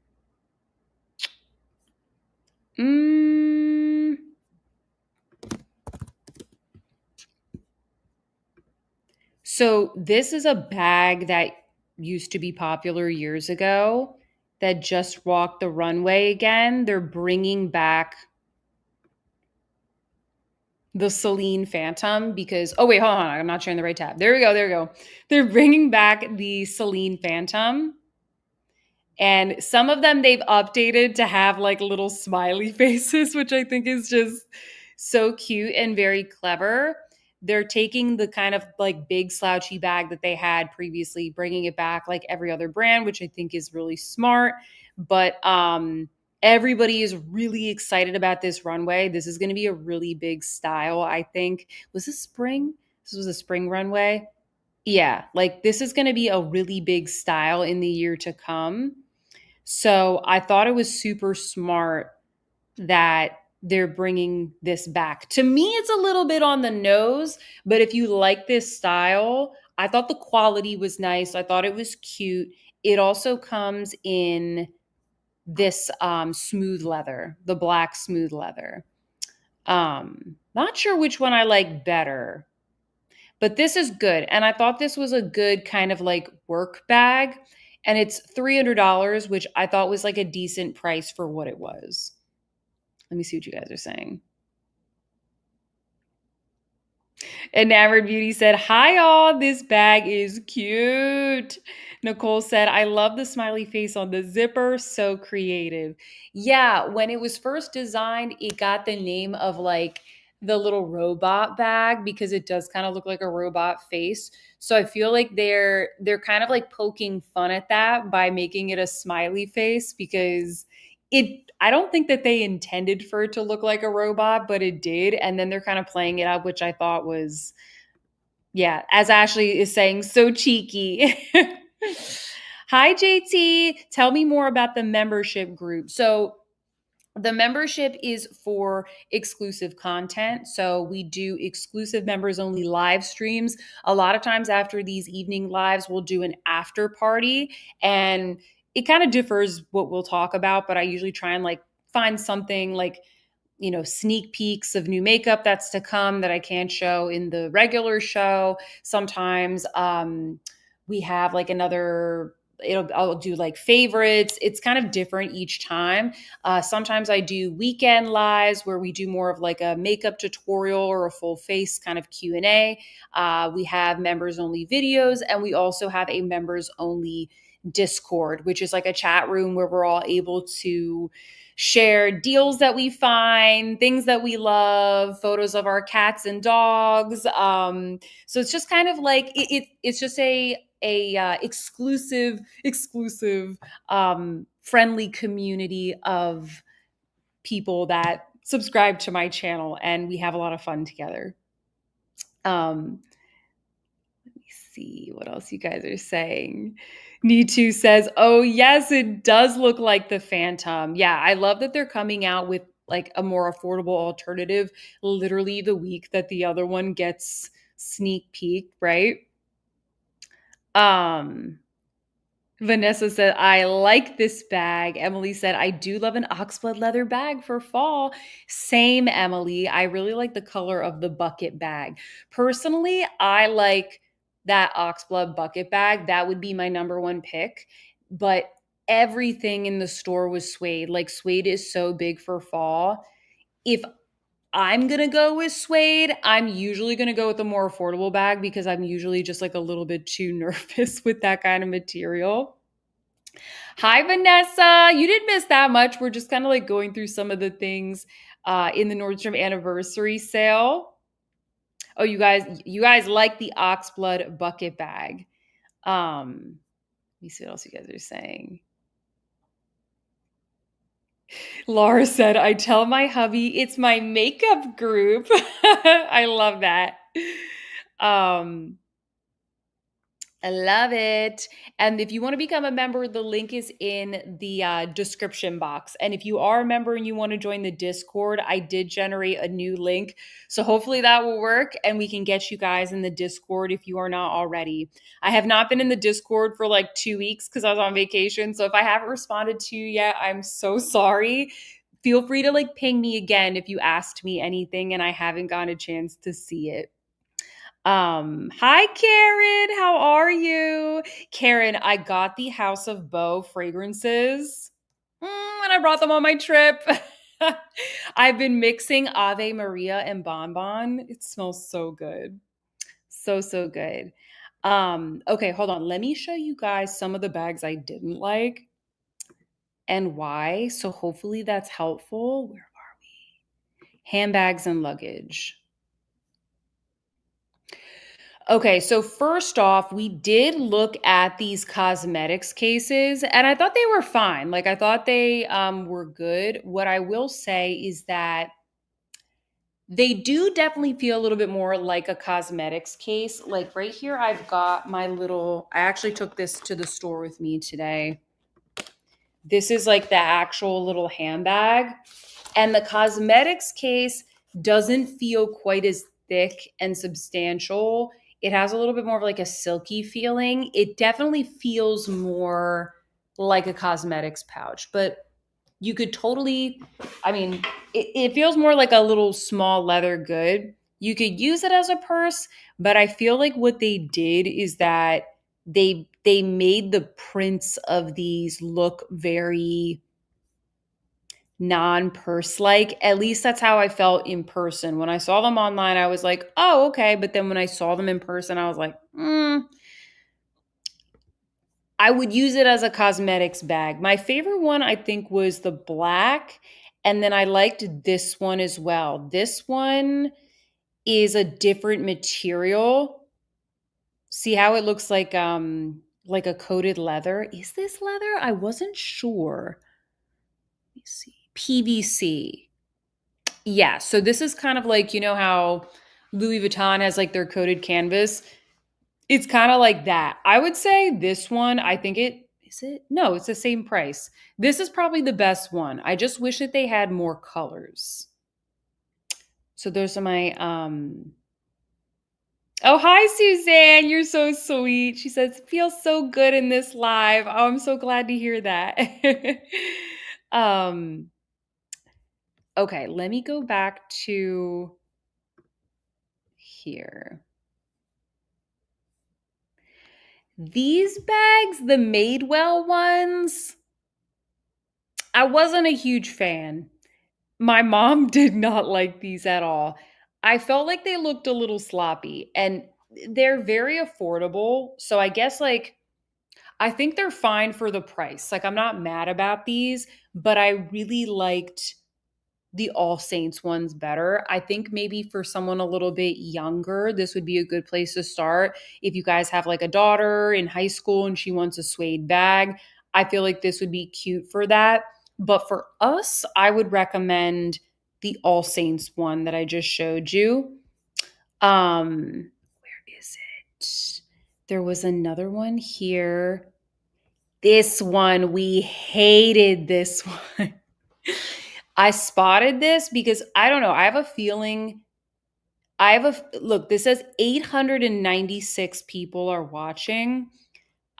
So this is a bag that used to be popular years ago that just walked the runway again. They're bringing back the Celine Phantom because, oh wait, hold on, I'm not showing the right tab. There we go, there we go. They're bringing back the Celine Phantom. And some of them they've updated to have like little smiley faces, which I think is just so cute and very clever. They're taking the kind of like big slouchy bag that they had previously, bringing it back like every other brand, which I think is really smart. But everybody is really excited about this runway. This is going to be a really big style, I think. Was this spring? This was a spring runway. Yeah, like this is going to be a really big style in the year to come. So I thought it was super smart that they're bringing this back. To me, it's a little bit on the nose, but if you like this style, I thought the quality was nice. I thought it was cute. It also comes in this smooth leather, the black smooth leather. Not sure which one I like better, but this is good. And I thought this was a good kind of like work bag. And it's $300, which I thought was like a decent price for what it was. Let me see what you guys are saying. Enamored Beauty said, hi, all. This bag is cute. Nicole said, I love the smiley face on the zipper. So creative. Yeah, when it was first designed, it got the name of like the little robot bag because it does kind of look like a robot face. So I feel like they're kind of like poking fun at that by making it a smiley face because I don't think that they intended for it to look like a robot, but it did. And then they're kind of playing it up, which I thought was, yeah, as Ashley is saying, so cheeky. Hi, JT. Tell me more about the membership group. So the membership is for exclusive content. So we do exclusive members only live streams. A lot of times after these evening lives, we'll do an after party and it kind of differs what we'll talk about, but I usually try and like find something like, you know, sneak peeks of new makeup that's to come that I can't show in the regular show. Sometimes we have like another I'll do like favorites. It's kind of different each time. Sometimes I do weekend lives where we do more of like a makeup tutorial or a full face kind of Q&A. We have members only videos and we also have a members only Discord, which is like a chat room where we're all able to share deals that we find, things that we love, photos of our cats and dogs. So it's just kind of like it's just a exclusive friendly community of people that subscribe to my channel, and we have a lot of fun together. Let me see what else you guys are saying. Nitu says, oh yes, it does look like the Phantom. Yeah, I love that they're coming out with like a more affordable alternative literally the week that the other one gets sneak peek, right? Vanessa said, I like this bag. Emily said, I do love an oxblood leather bag for fall. Same, Emily. I really like the color of the bucket bag. Personally, I like that oxblood bucket bag. That would be my number one pick. But everything in the store was suede. Like suede is so big for fall. If I'm going to go with suede, I'm usually going to go with a more affordable bag because I'm usually just like a little bit too nervous with that kind of material. Hi, Vanessa. You didn't miss that much. We're just kind of like going through some of the things in the Nordstrom Anniversary Sale. Oh, you guys like the Oxblood bucket bag. Let me see what else you guys are saying. Laura said, I tell my hubby it's my makeup group. I love that. Um, I love it. And if you want to become a member, the link is in the description box. And if you are a member and you want to join the Discord, I did generate a new link. So hopefully that will work and we can get you guys in the Discord if you are not already. I have not been in the Discord for like 2 weeks because I was on vacation. So if I haven't responded to you yet, I'm so sorry. Feel free to like ping me again if you asked me anything and I haven't gotten a chance to see it. Hi Karen, how are you? Karen, I got the House of Bose fragrances. And I brought them on my trip. I've been mixing Ave Maria and Bonbon. It smells so good. So good. Okay, hold on. Let me show you guys some of the bags I didn't like and why. So hopefully that's helpful. Where are we? Handbags and luggage. Okay, so first off, we did look at these cosmetics cases and I thought they were fine. Like I thought they were good. What I will say is that they do definitely feel a little bit more like a cosmetics case. Like right here, I've got my little, I actually took this to the store with me today. This is like the actual little handbag. And the cosmetics case doesn't feel quite as thick and substantial. It has a little bit more of like a silky feeling. It definitely feels more like a cosmetics pouch, but you could totally, I mean, it feels more like a little small leather good. You could use it as a purse, but I feel like what they did is that they made the prints of these look very non-purse like. At least that's how I felt in person. When I saw them online, I was like, oh, okay. But then when I saw them in person, I was like, I would use it as a cosmetics bag. My favorite one, I think, was the black. And then I liked this one as well. This one is a different material. See how it looks like a coated leather? Is this leather? I wasn't sure. Let me see. PVC. Yeah, so this is kind of like, you know how Louis Vuitton has like their coated canvas? It's kind of like that. I would say this one, I think it is it? No, it's the same price. This is probably the best one. I just wish that they had more colors. So those are my Oh, hi Suzanne. You're so sweet. She says, "Feels so good in this live." Oh, I'm so glad to hear that. um okay, let me go back to here. These bags, the Madewell ones, I wasn't a huge fan. My mom did not like these at all. I felt like they looked a little sloppy and they're very affordable. So I guess like I think they're fine for the price. Like I'm not mad about these, but I really liked the All Saints one's better. I think maybe for someone a little bit younger, this would be a good place to start. If you guys have like a daughter in high school and she wants a suede bag, I feel like this would be cute for that. But for us, I would recommend the All Saints one that I just showed you. Where is it? There was another one here. This one, we hated this one. I spotted this because I don't know. I have a feeling. Look, this says 896 people are watching.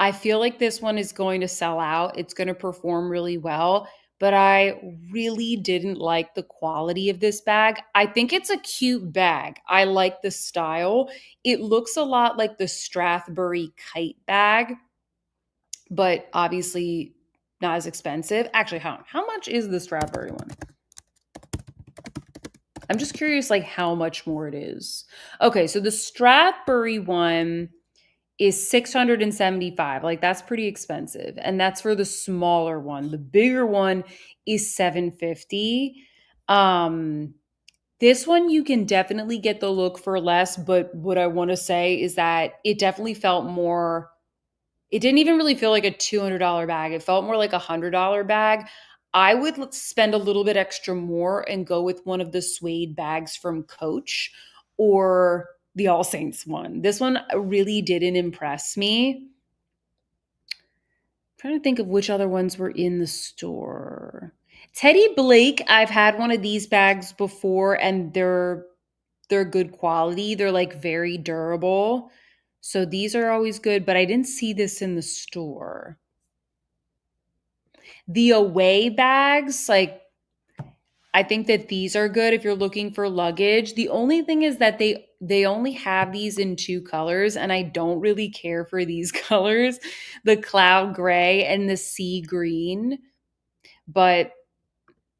I feel like this one is going to sell out. It's going to perform really well, but I really didn't like the quality of this bag. I think it's a cute bag. I like the style. It looks a lot like the Strathbury kite bag, but obviously not as expensive. Actually, how much is the Strathbury one? I'm just curious like how much more it is. Okay, so the Stradbury one is 675. Like that's pretty expensive. And that's for the smaller one. The bigger one is 750. Um this one you can definitely get the look for less, but what I want to say is that it definitely felt more, it didn't even really feel like a $200 bag. It felt more like a $100 bag. I would spend a little bit extra more and go with one of the suede bags from Coach or the All Saints one. This one really didn't impress me. I'm trying to think of which other ones were in the store. Teddy Blake, I've had one of these bags before and they're good quality. They're like very durable. So these are always good, but I didn't see this in the store. The away bags, like I think that these are good if you're looking for luggage. The only thing is that they only have these in two colors and I don't really care for these colors, the cloud gray and the sea green. But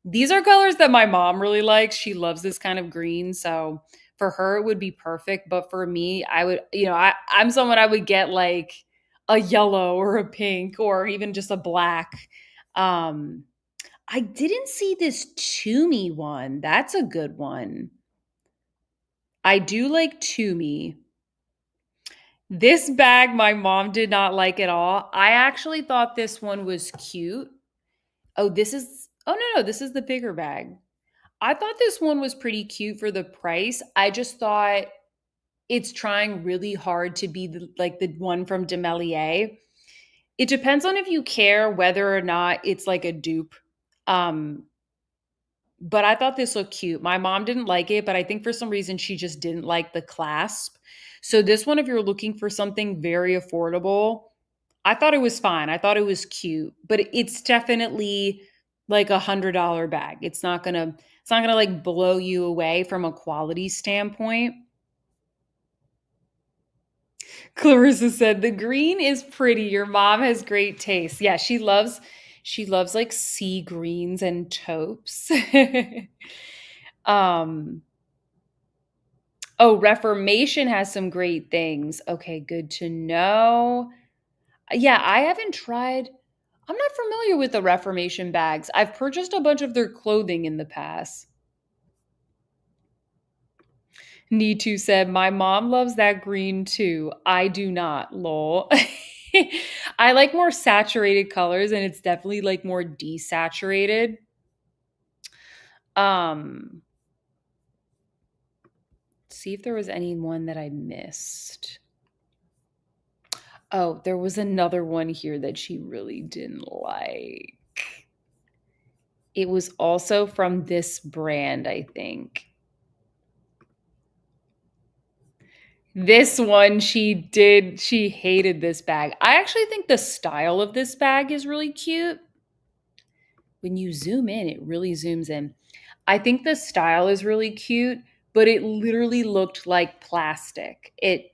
these are colors that my mom really likes. She loves this kind of green, so for her it would be perfect, but for me, I would, I'm someone I would get like a yellow or a pink or even just a black. Um I didn't see this Toomey one. That's a good one. I do like Toomey. This bag my mom did not like at all. I actually thought this one was cute. Oh, this is the bigger bag. I thought this one was pretty cute for the price. I just thought it's trying really hard to be like the one from Demelier. It depends on if you care whether or not it's like a dupe. Um, but I thought this looked cute. My mom didn't like it, but I think for some reason she just didn't like the clasp. So this one, if you're looking for something very affordable, I thought it was fine. I thought it was cute, but it's definitely like $100 bag. It's not gonna like blow you away from a quality standpoint. Clarissa said the green is pretty. Your mom has great taste. Yeah, she loves like sea greens and taupes. um oh, Reformation has some great things. Okay, good to know. Yeah, I haven't tried. I'm not familiar with the Reformation bags. I've purchased a bunch of their clothing in the past. Need to said, my mom loves that green too. I do not, lol. I like more saturated colors and it's definitely like more desaturated. Um, see if there was any one that I missed. Oh, there was another one here that she really didn't like. It was also from this brand, I think. This one she hated this bag. I actually think the style of this bag is really cute. When you zoom in, it really zooms in. I think the style is really cute, but it literally looked like plastic. It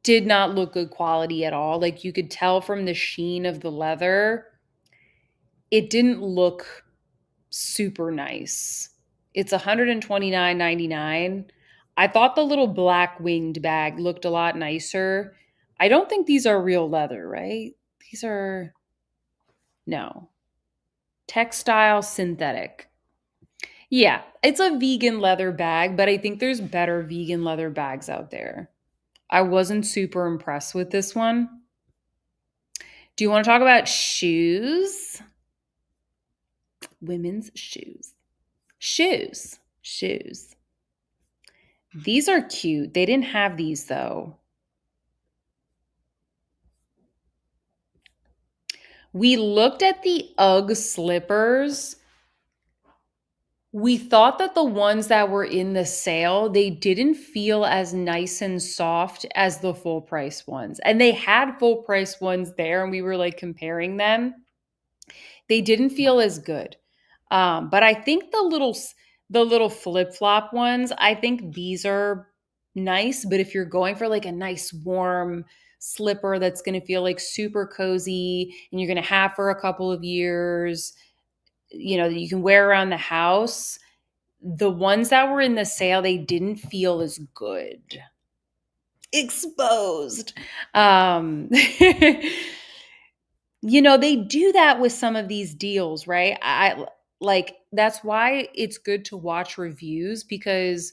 did not look good quality at all. Like you could tell from the sheen of the leather, it didn't look super nice. It's $129.99. I thought the little black winged bag looked a lot nicer. I don't think these are real leather, right? These are no. Textile synthetic. Yeah, it's a vegan leather bag, but I think there's better vegan leather bags out there. I wasn't super impressed with this one. Do you want to talk about shoes? Women's shoes. Shoes. These are cute. They didn't have these though. We looked at the UGG slippers. We thought that the ones that were in the sale, they didn't feel as nice and soft as the full price ones. And they had full price ones there and we were like comparing them. They didn't feel as good. But I think the little flip-flop ones, I think these are nice, but if you're going for like a nice warm slipper that's going to feel like super cozy and you're going to have for a couple of years, that you can wear around the house, the ones that were in the sale, they didn't feel as good. Exposed. They do that with some of these deals, right? I like that's why it's good to watch reviews because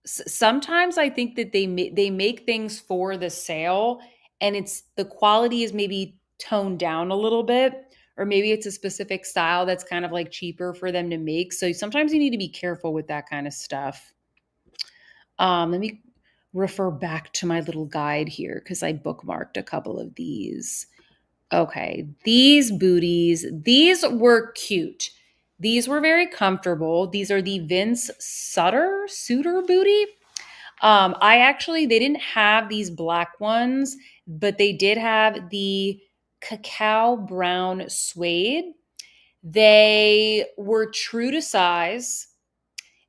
sometimes I think that they make things for the sale and it's the quality is maybe toned down a little bit or maybe it's a specific style that's kind of like cheaper for them to make. So sometimes you need to be careful with that kind of stuff. Let me refer back to my little guide here because I bookmarked a couple of these. Okay, these booties, these were cute. These were very comfortable. These are the Vince Suter booty. They didn't have these black ones, but they did have the cacao brown suede. They were true to size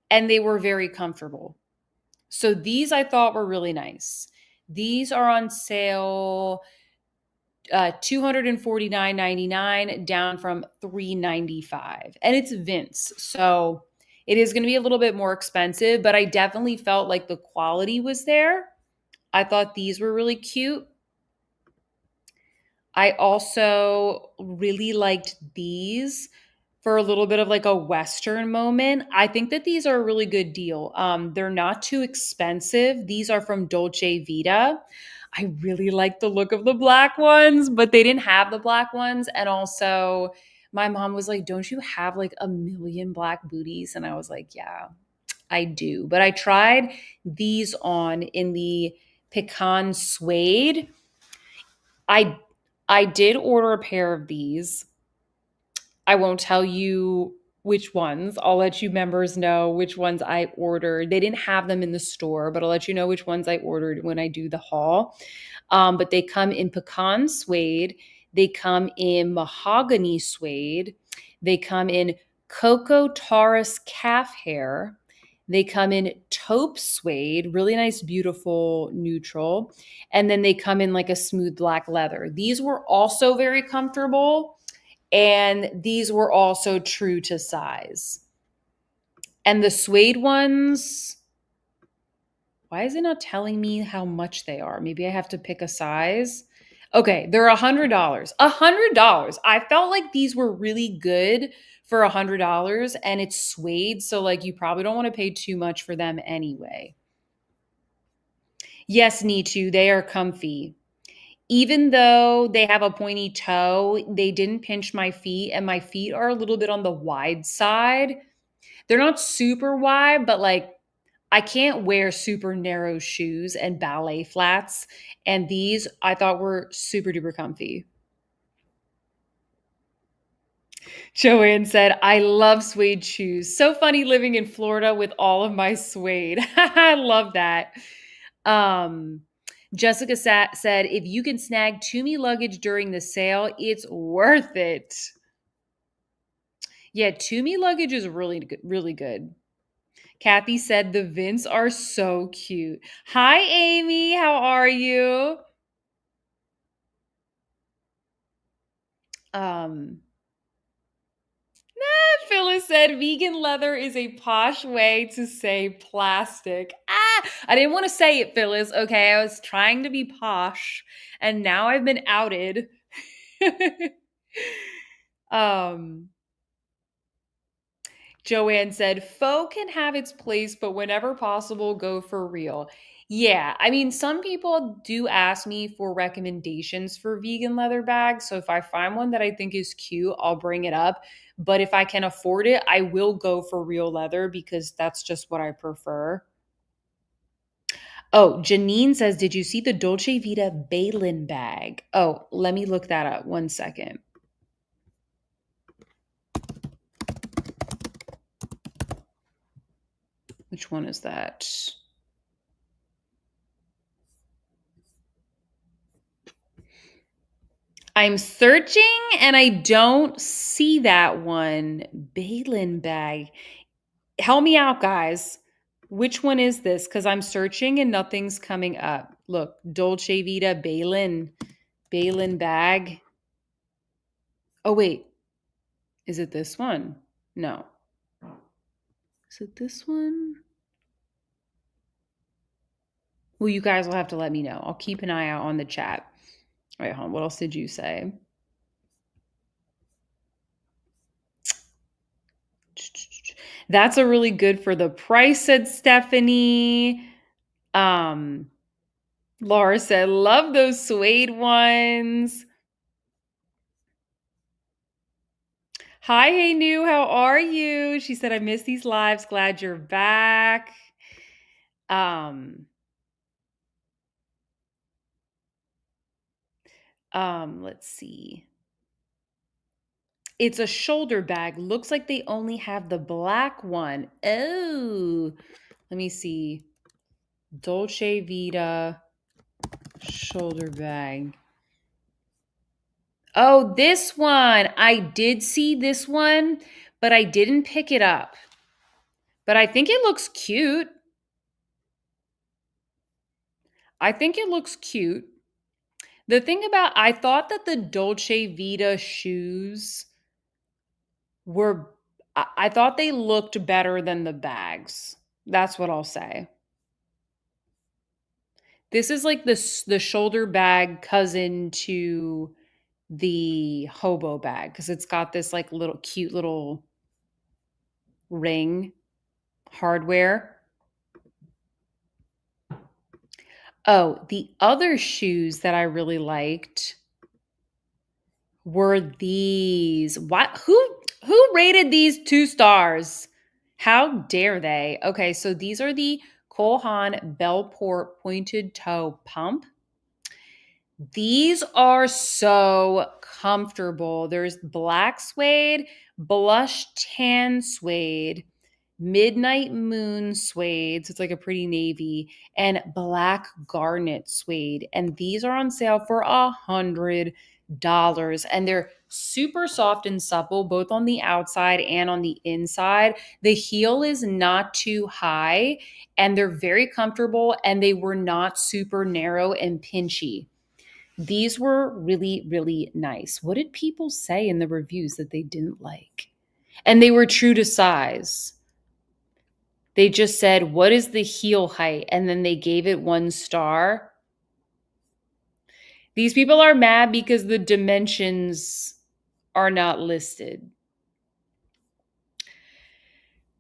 and they were very comfortable. So these I thought were really nice. These are on sale $249.99 down from $395. And it's Vince. So it is going to be a little bit more expensive, but I definitely felt like the quality was there. I thought these were really cute. I also really liked these for a little bit of like a Western moment. I think that these are a really good deal. They're not too expensive. These are from Dolce Vita. I really like the look of the black ones, but they didn't have the black ones. And also, my mom was like, "Don't you have like a million black booties?" And I was like, "Yeah, I do." But I tried these on in the pecan suede. I I did order a pair of these. I won't tell you which ones. I'll let you members know which ones I ordered. They didn't have them in the store, but I'll let you know which ones I ordered when I do the haul. But they come in pecan suede. They come in mahogany suede. They come in cocoa taurus calf hair. They come in taupe suede, really nice, beautiful neutral. And then they come in like a smooth black leather. These were also very comfortable. And these were also true to size. And the suede ones, why is it not telling me how much they are? Maybe I have to pick a size. Okay, they're $100. $100. I felt like these were really good for $100 and it's suede. So, like, you probably don't want to pay too much for them anyway. Yes, Nitu, they are comfy. Even though they have a pointy toe, they didn't pinch my feet, and my feet are a little bit on the wide side. They're not super wide, but like I can't wear super narrow shoes and ballet flats. And these I thought were super duper comfy. Joanne said, I love suede shoes. So funny living in Florida with all of my suede. I love that. Um, Jessica said, if you can snag Tumi luggage during the sale, it's worth it. Yeah, Tumi luggage is really good, really good. Kathy said the Vince are so cute. Hi, Amy. How are you? Um, Phyllis said vegan leather is a posh way to say plastic. I didn't want to say it, Phyllis. Okay, I was trying to be posh, and now I've been outed. um, Joanne said, faux can have its place, but whenever possible, go for real. Yeah, I mean, some people do ask me for recommendations for vegan leather bags. So if I find one that I think is cute, I'll bring it up. But if I can afford it, I will go for real leather because that's just what I prefer. Oh, Janine says, did you see the Dolce Vita Balin bag? Oh, let me look that up. 1 second. Which one is that? I'm searching and I don't see that one. Balin bag. Help me out, guys. Which one is this? Because I'm searching and nothing's coming up. Look, Dolce Vita Balin bag. Oh, wait. Is it this one? No. Is it this one? Well, you guys will have to let me know. I'll keep an eye out on the chat. All right, hon, what else did you say? That's a really good for the price, said Stephanie. Laura said, love those suede ones. Hi, hey new, how are you? She said, I miss these lives. Glad you're back. Let's see. It's a shoulder bag. Looks like they only have the black one. Oh, let me see. Dolce Vita shoulder bag. Oh, this one. I did see this one, but I didn't pick it up. But I think it looks cute. I think it looks cute. The thing about, I thought that the Dolce Vita shoes were, I thought they looked better than the bags. That's what I'll say. This is like the shoulder bag cousin to the hobo bag because it's got this like little cute little ring hardware. Oh, the other shoes that I really liked were these. What? Who rated these 2 stars? How dare they? Okay, so these are the Cole Haan Bellport pointed toe pump. These are so comfortable. There's black suede, blush tan suede, midnight moon suede. So it's like a pretty navy, and black garnet suede. And these are on sale for $100. And they're super soft and supple, both on the outside and on the inside. The heel is not too high, and they're very comfortable, and they were not super narrow and pinchy. These were really, really nice. What did people say in the reviews that they didn't like? And they were true to size. They just said, what is the heel height? And then they gave it 1 star. These people are mad because the dimensions are not listed.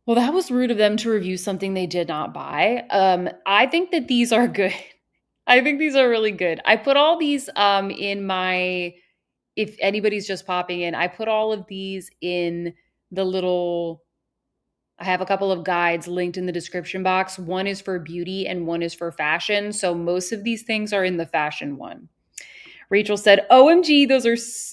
Well, that was rude of them to review something they did not buy. I think that these are good. I think these are really good. I put all these in my, if anybody's just popping in, I put all of these in the little, I have a couple of guides linked in the description box. One is for beauty and one is for fashion. So most of these things are in the fashion one. Rachel said, OMG,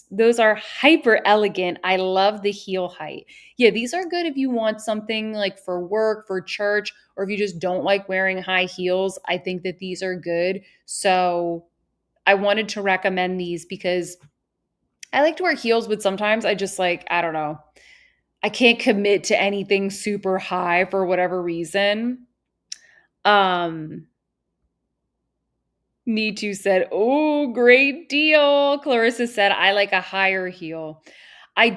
those are hyper elegant. I love the heel height. Yeah, these are good if you want something like for work, for church, or if you just don't like wearing high heels. I think that these are good. So I wanted to recommend these because I like to wear heels, but sometimes I just like, I don't know. I can't commit to anything super high for whatever reason. Need to said, oh, great deal. Clarissa said, I like a higher heel. I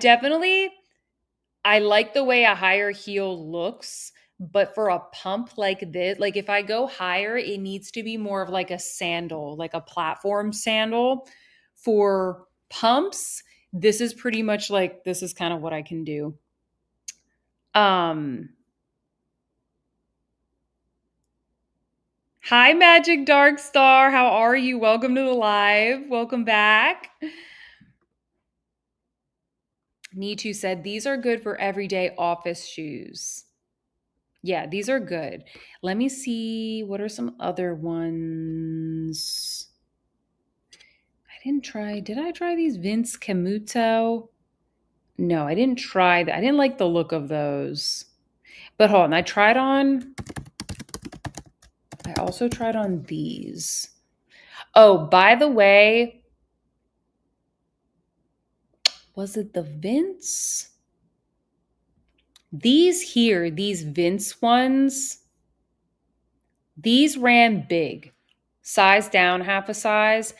like the way a higher heel looks, but for a pump like this, like if I go higher, it needs to be more of like a sandal, like a platform sandal. For pumps, this is pretty much like, this is kind of what I can do. Hi, Magic Dark Star. How are you? Welcome to the live. Welcome back. Nitu said, these are good for everyday office shoes. Yeah, these are good. Let me see. What are some other ones? Did I try these Vince Camuto? No, I didn't try that. I didn't like the look of those. But hold on, I also tried on these. Oh, by the way, was it the Vince? These Vince ones, these ran big, size down half a size.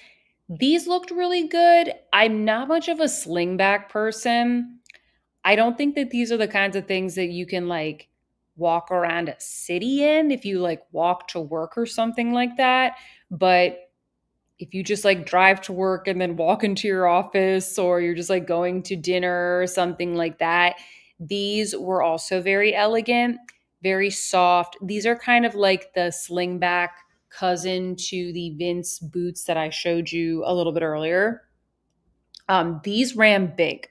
These looked really good. I'm not much of a slingback person. I don't think that these are the kinds of things that you can like walk around a city in if you like walk to work or something like that. But if you just like drive to work and then walk into your office, or you're just like going to dinner or something like that, these were also very elegant, very soft. These are kind of like the slingback cousin to the Vince boots that I showed you a little bit earlier. These ran big.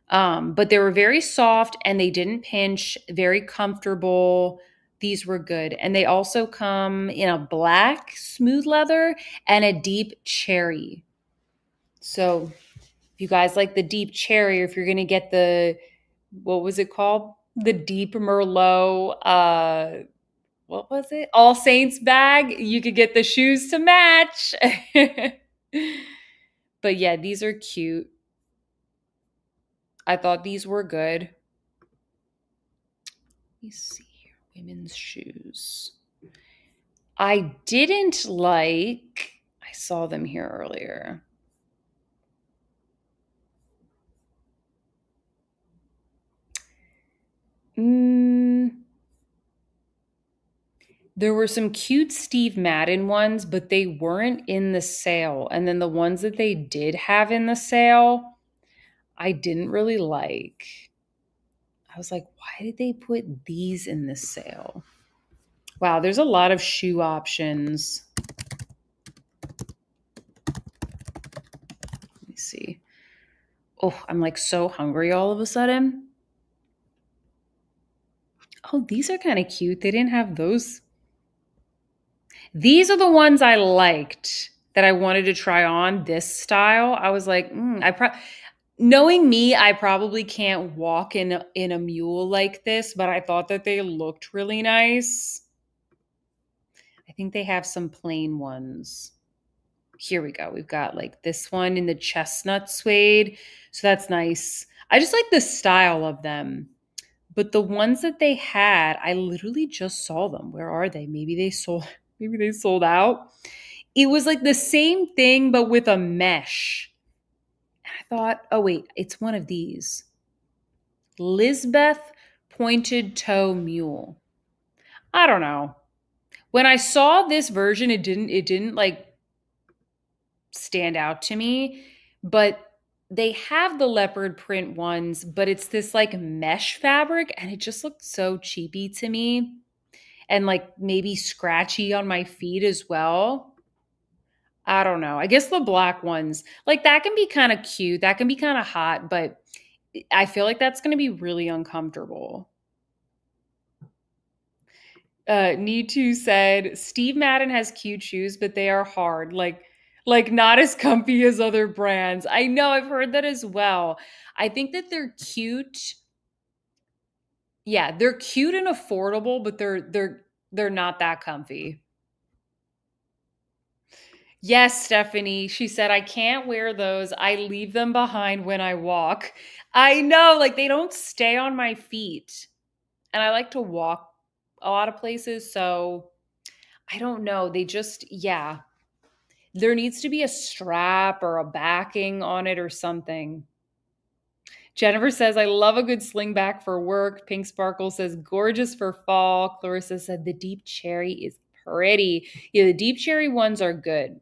But they were very soft and they didn't pinch, very comfortable. These were good. And they also come in a black smooth leather and a deep cherry. So if you guys like the deep cherry, or if you're going to get the, what was it called? The deep Merlot, what was it? All Saints bag. You could get the shoes to match. But yeah, these are cute. I thought these were good. Let me see here. Women's shoes. I didn't like, I saw them here earlier. There were some cute Steve Madden ones, but they weren't in the sale. And then the ones that they did have in the sale, I didn't really like. I was like, why did they put these in the sale? Wow, there's a lot of shoe options. Let me see. Oh, I'm like so hungry all of a sudden. Oh, these are kind of cute. They didn't have those. These are the ones I liked that I wanted to try on this style. I was like, knowing me, I probably can't walk in a mule like this, but I thought that they looked really nice. I think they have some plain ones. Here we go. We've got like this one in the chestnut suede. So that's nice. I just like the style of them. But the ones that they had, I literally just saw them. Where are they? Maybe they sold out. It was like the same thing, but with a mesh. I thought, oh wait, it's one of these. Lisbeth pointed toe mule. I don't know. When I saw this version, it didn't like stand out to me, but they have the leopard print ones, but it's this like mesh fabric and it just looked so cheapy to me, and like maybe scratchy on my feet as well. I don't know. I guess the black ones, like that can be kind of cute. That can be kind of hot, but I feel like that's going to be really uncomfortable. Need to said Steve Madden has cute shoes, but they are hard. Like not as comfy as other brands. I know, I've heard that as well. I think that they're cute. Yeah, they're cute and affordable, but they're not that comfy. Yes, Stephanie. She said, I can't wear those. I leave them behind when I walk. I know, like they don't stay on my feet. And I like to walk a lot of places. So I don't know. They just, yeah. There needs to be a strap or a backing on it or something. Jennifer says, I love a good slingback for work. Pink Sparkle says, gorgeous for fall. Clarissa said, the deep cherry is pretty. Yeah, the deep cherry ones are good.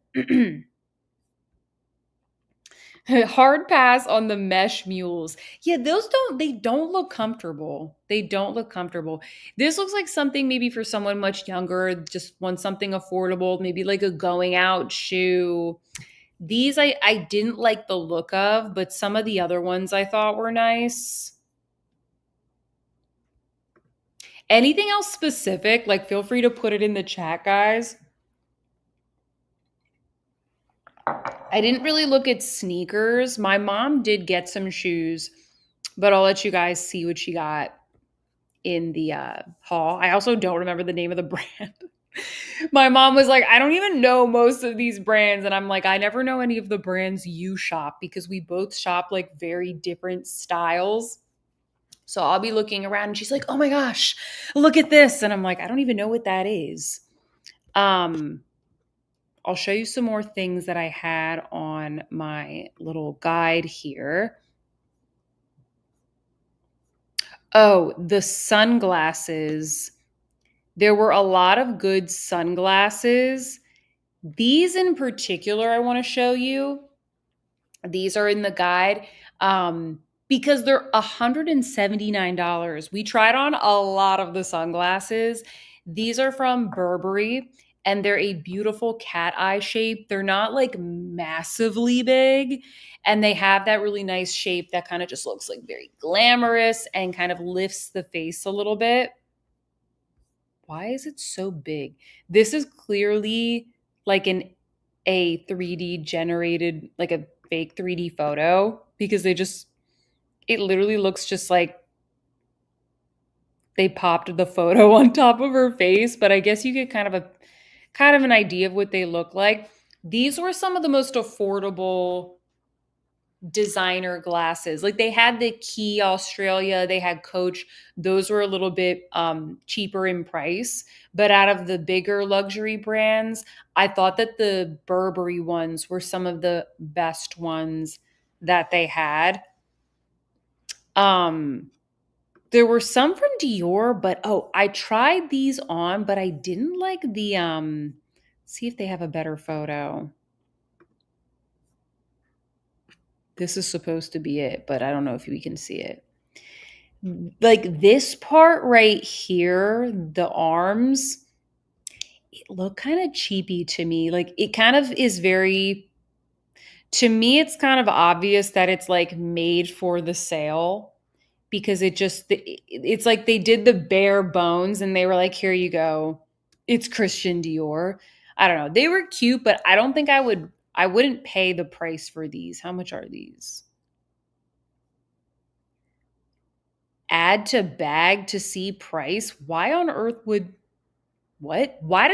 Hard pass on the mesh mules. Yeah, they don't look comfortable. They don't look comfortable. This looks like something maybe for someone much younger, just wants something affordable, maybe like a going out shoe. These I didn't like the look of, but some of the other ones I thought were nice. Anything else specific? Like feel free to put it in the chat, guys. I didn't really look at sneakers. My mom did get some shoes, but I'll let you guys see what she got in the haul. I also don't remember the name of the brand. My mom was like, I don't even know most of these brands. And I'm like, I never know any of the brands you shop because we both shop like very different styles. So I'll be looking around and she's like, oh my gosh, look at this. And I'm like, I don't even know what that is. I'll show you some more things that I had on my little guide here. Oh, the sunglasses. There were a lot of good sunglasses. These in particular, I want to show you. These are in the guide because they're $179. We tried on a lot of the sunglasses. These are from Burberry and they're a beautiful cat eye shape. They're not like massively big and they have that really nice shape that kind of just looks like very glamorous and kind of lifts the face a little bit. Why is it so big? This is clearly like a 3D generated, like a fake 3D photo because it literally looks just like they popped the photo on top of her face, but I guess you get kind of an idea of what they look like. These were some of the most affordable designer glasses. Like they had the Key Australia, they had Coach. Those were a little bit cheaper in price. But out of the bigger luxury brands, I thought that the Burberry ones were some of the best ones that they had. Um, there were some from Dior, but oh, I tried these on, but I didn't like the see if they have a better photo. This is supposed to be it, but I don't know if we can see it. Like this part right here, the arms, it look kind of cheapy to me. Like it kind of is very, to me, it's kind of obvious that it's like made for the sale because it's like they did the bare bones and they were like, here you go. It's Christian Dior. I don't know. They were cute, but I don't think I wouldn't pay the price for these. How much are these? Add to bag to see price. Why on earth would what? Why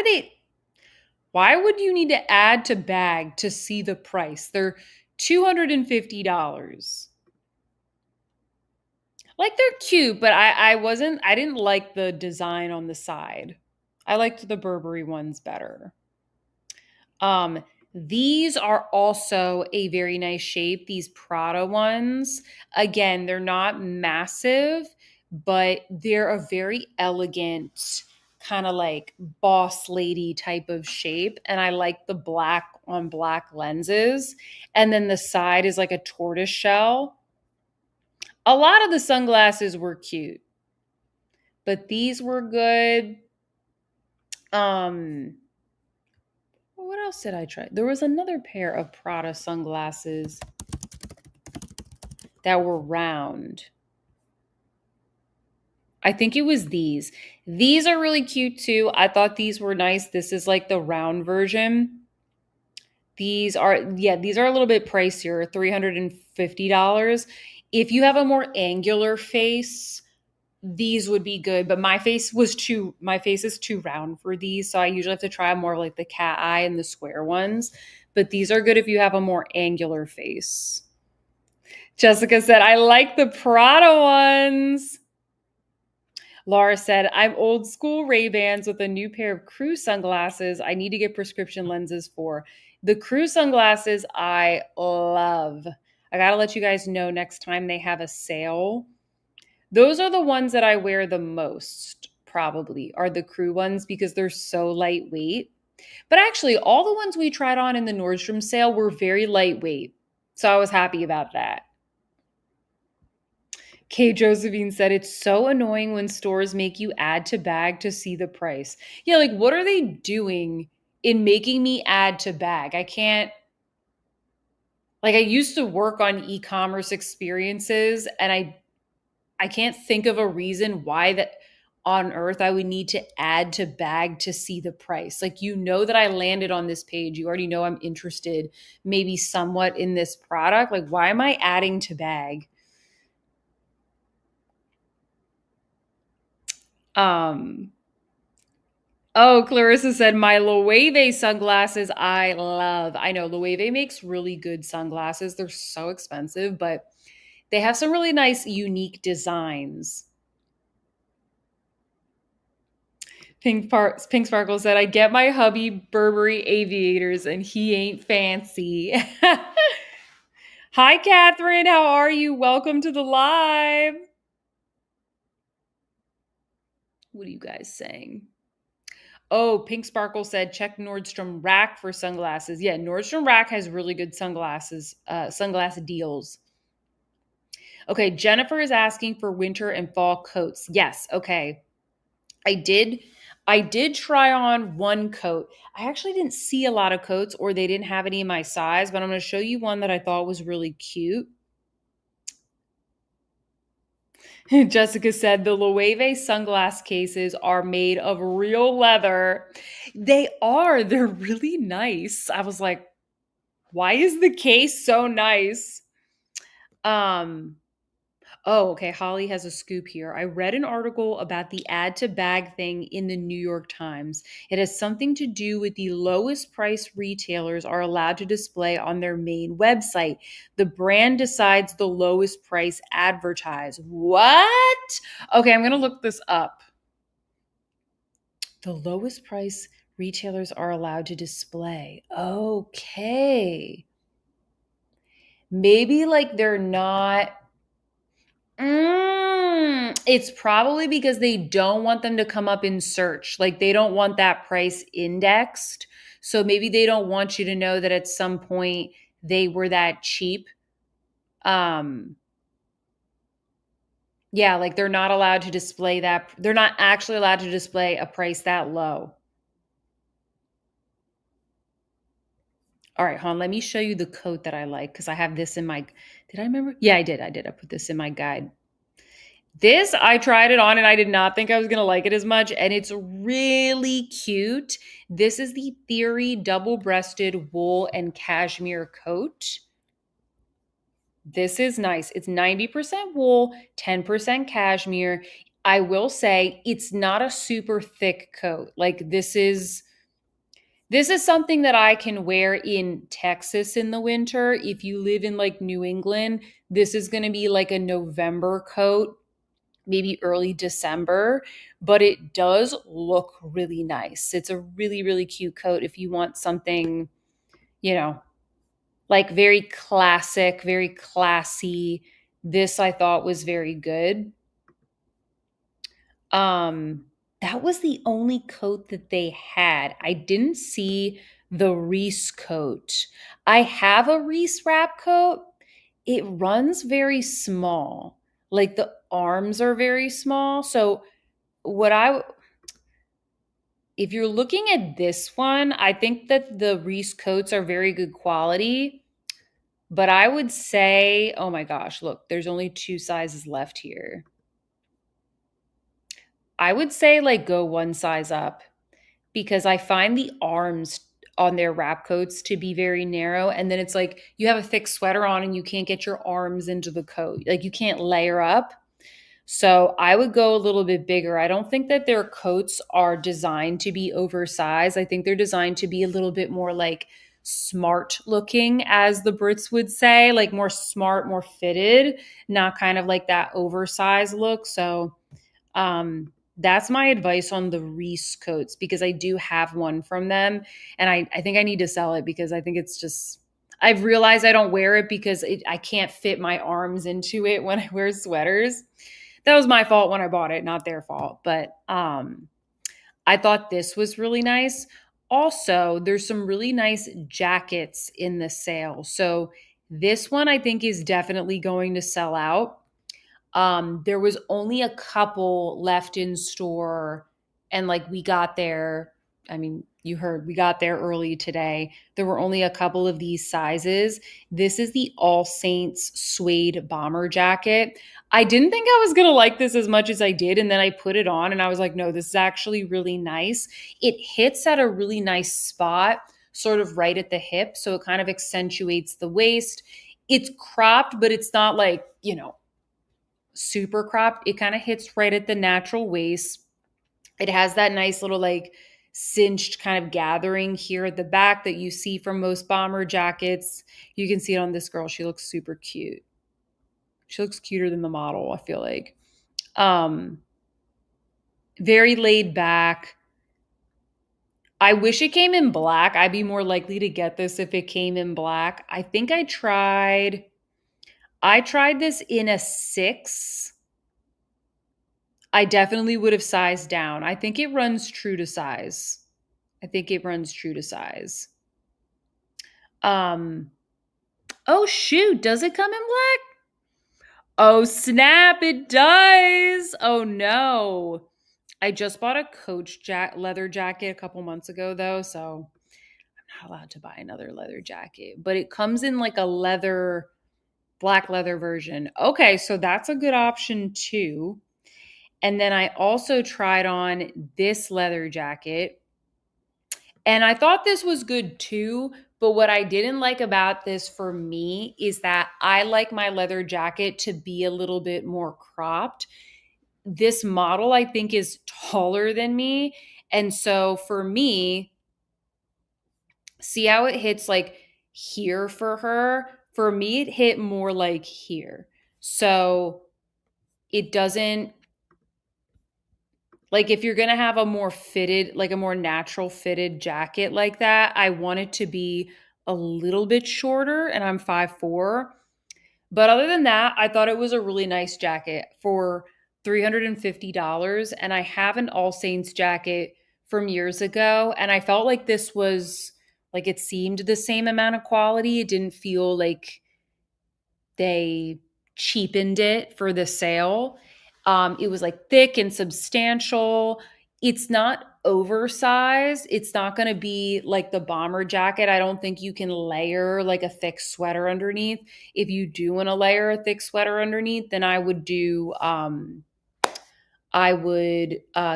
would you need to add to bag to see the price? They're $250. Like they're cute, but I didn't like the design on the side. I liked the Burberry ones better. Um, these are also a very nice shape. These Prada ones, again, they're not massive, but they're a very elegant, kind of like boss lady type of shape. And I like the black on black lenses. And then the side is like a tortoise shell. A lot of the sunglasses were cute, but these were good. Um, what else did I try? There was another pair of Prada sunglasses that were round. I think it was these. These are really cute too. I thought these were nice. This is like the round version. These are a little bit pricier, $350. If you have a more angular face, these would be good, but my face is too round for these, so I usually have to try more like the cat eye and the square ones. But these are good if you have a more angular face. Jessica said, I like the Prada ones. Laura said, I'm old school Ray-Bans with a new pair of crew sunglasses I need to get prescription lenses for. The crew sunglasses I love. I got to let you guys know next time they have a sale. Those are the ones that I wear the most, probably, are the crew ones because they're so lightweight. But actually, all the ones we tried on in the Nordstrom sale were very lightweight. So I was happy about that. Kay Josephine said, it's so annoying when stores make you add to bag to see the price. Yeah, like what are they doing in making me add to bag? I can't, like I used to work on e-commerce experiences and I can't think of a reason why that on earth I would need to add to bag to see the price. Like, you know that I landed on this page. You already know I'm interested maybe somewhat in this product. Like, why am I adding to bag? Um, oh, Clarissa said, my Loewe sunglasses I love. I know Loewe makes really good sunglasses. They're so expensive, but they have some really nice, unique designs. Pink Sparkle said, I get my hubby Burberry aviators and he ain't fancy. Hi, Catherine. How are you? Welcome to the live. What are you guys saying? Oh, Pink Sparkle said check Nordstrom Rack for sunglasses. Yeah, Nordstrom Rack has really good sunglasses, sunglass deals. Okay, Jennifer is asking for winter and fall coats. Yes, okay. I did I did try on one coat. I actually didn't see a lot of coats or they didn't have any in my size, but I'm going to show you one that I thought was really cute. Jessica said the Loewe sunglass cases are made of real leather. They are. They're really nice. I was like, why is the case so nice? Um Oh, okay. Holly has a scoop here. I read an article about the add to bag thing in the New York Times. It has something to do with the lowest price retailers are allowed to display on their main website. The brand decides the lowest price advertised. What? Okay, I'm going to look this up. The lowest price retailers are allowed to display. Okay. Maybe like they're not. It's probably because they don't want them to come up in search. Like they don't want that price indexed. So maybe they don't want you to know that at some point they were that cheap. Um yeah, like they're not allowed to display that. They're not actually allowed to display a price that low. All right, hon, let me show you the coat that I like because I have this in my. Did I remember? Yeah, I did. I did. I put this in my guide. This, I tried it on and I did not think I was going to like it as much. And it's really cute. This is the Theory double breasted wool and cashmere coat. This is nice. It's 90% wool, 10% cashmere. I will say it's not a super thick coat. Like this is something that I can wear in Texas in the winter. If you live in like New England, this is going to be like a November coat, maybe early December, but it does look really nice. It's a really, really cute coat if you want something, you know, like very classic, very classy. This I thought was very good. Um, that was the only coat that they had. I didn't see the Reese coat. I have a Reese wrap coat. It runs very small. Like the arms are very small. So what I if you're looking at this one, I think that the Reese coats are very good quality, but I would say, oh my gosh, look, there's only two sizes left here. I would say like go one size up because I find the arms on their wrap coats to be very narrow. And then it's like you have a thick sweater on and you can't get your arms into the coat. Like you can't layer up. So I would go a little bit bigger. I don't think that their coats are designed to be oversized. I think they're designed to be a little bit more like smart looking, as the Brits would say, like more smart, more fitted, not kind of like that oversized look. So that's my advice on the Reese coats because I do have one from them and I think I need to sell it because I think it's just I've realized I don't wear it because I can't fit my arms into it when I wear sweaters. That was my fault when I bought it, not their fault. But I thought this was really nice. Also, there's some really nice jackets in the sale. So this one I think is definitely going to sell out. There was only a couple left in store, and like we got there. I mean, you heard we got there early today. There were only a couple of these sizes. This is the All Saints suede bomber jacket. I didn't think I was gonna like this as much as I did, and then I put it on and I was like, no, this is actually really nice. It hits at a really nice spot, sort of right at the hip, so it kind of accentuates the waist. It's cropped, but it's not like, super cropped. It kind of hits right at the natural waist. It has that nice little like cinched kind of gathering here at the back that you see from most bomber jackets. You can see it on this girl. She looks super cute. She looks cuter than the model, I feel like. Um very laid back. I wish it came in black. I'd be more likely to get this if it came in black. I think I tried this in a 6. I definitely would have sized down. I think it runs true to size. I think it runs true to size. Um, oh shoot, does it come in black? Oh snap, it does. Oh no. I just bought a leather jacket a couple months ago though, so I'm not allowed to buy another leather jacket. But it comes in like a black leather version. Okay, so that's a good option too. And then I also tried on this leather jacket. And I thought this was good too. But what I didn't like about this for me is that I like my leather jacket to be a little bit more cropped. This model, I think, is taller than me. And so for me, see how it hits like here for her? For me, it hit more like here. So it doesn't, like, if you're going to have a more fitted, like a more natural fitted jacket like that, I want it to be a little bit shorter, and I'm 5'4". But other than that, I thought it was a really nice jacket for $350. And I have an All Saints jacket from years ago. And I felt like this was like it seemed the same amount of quality. It didn't feel like they cheapened it for the sale. It was like thick and substantial. It's not oversized. It's not going to be like the bomber jacket. I don't think you can layer like a thick sweater underneath. If you do want to layer a thick sweater underneath, then I would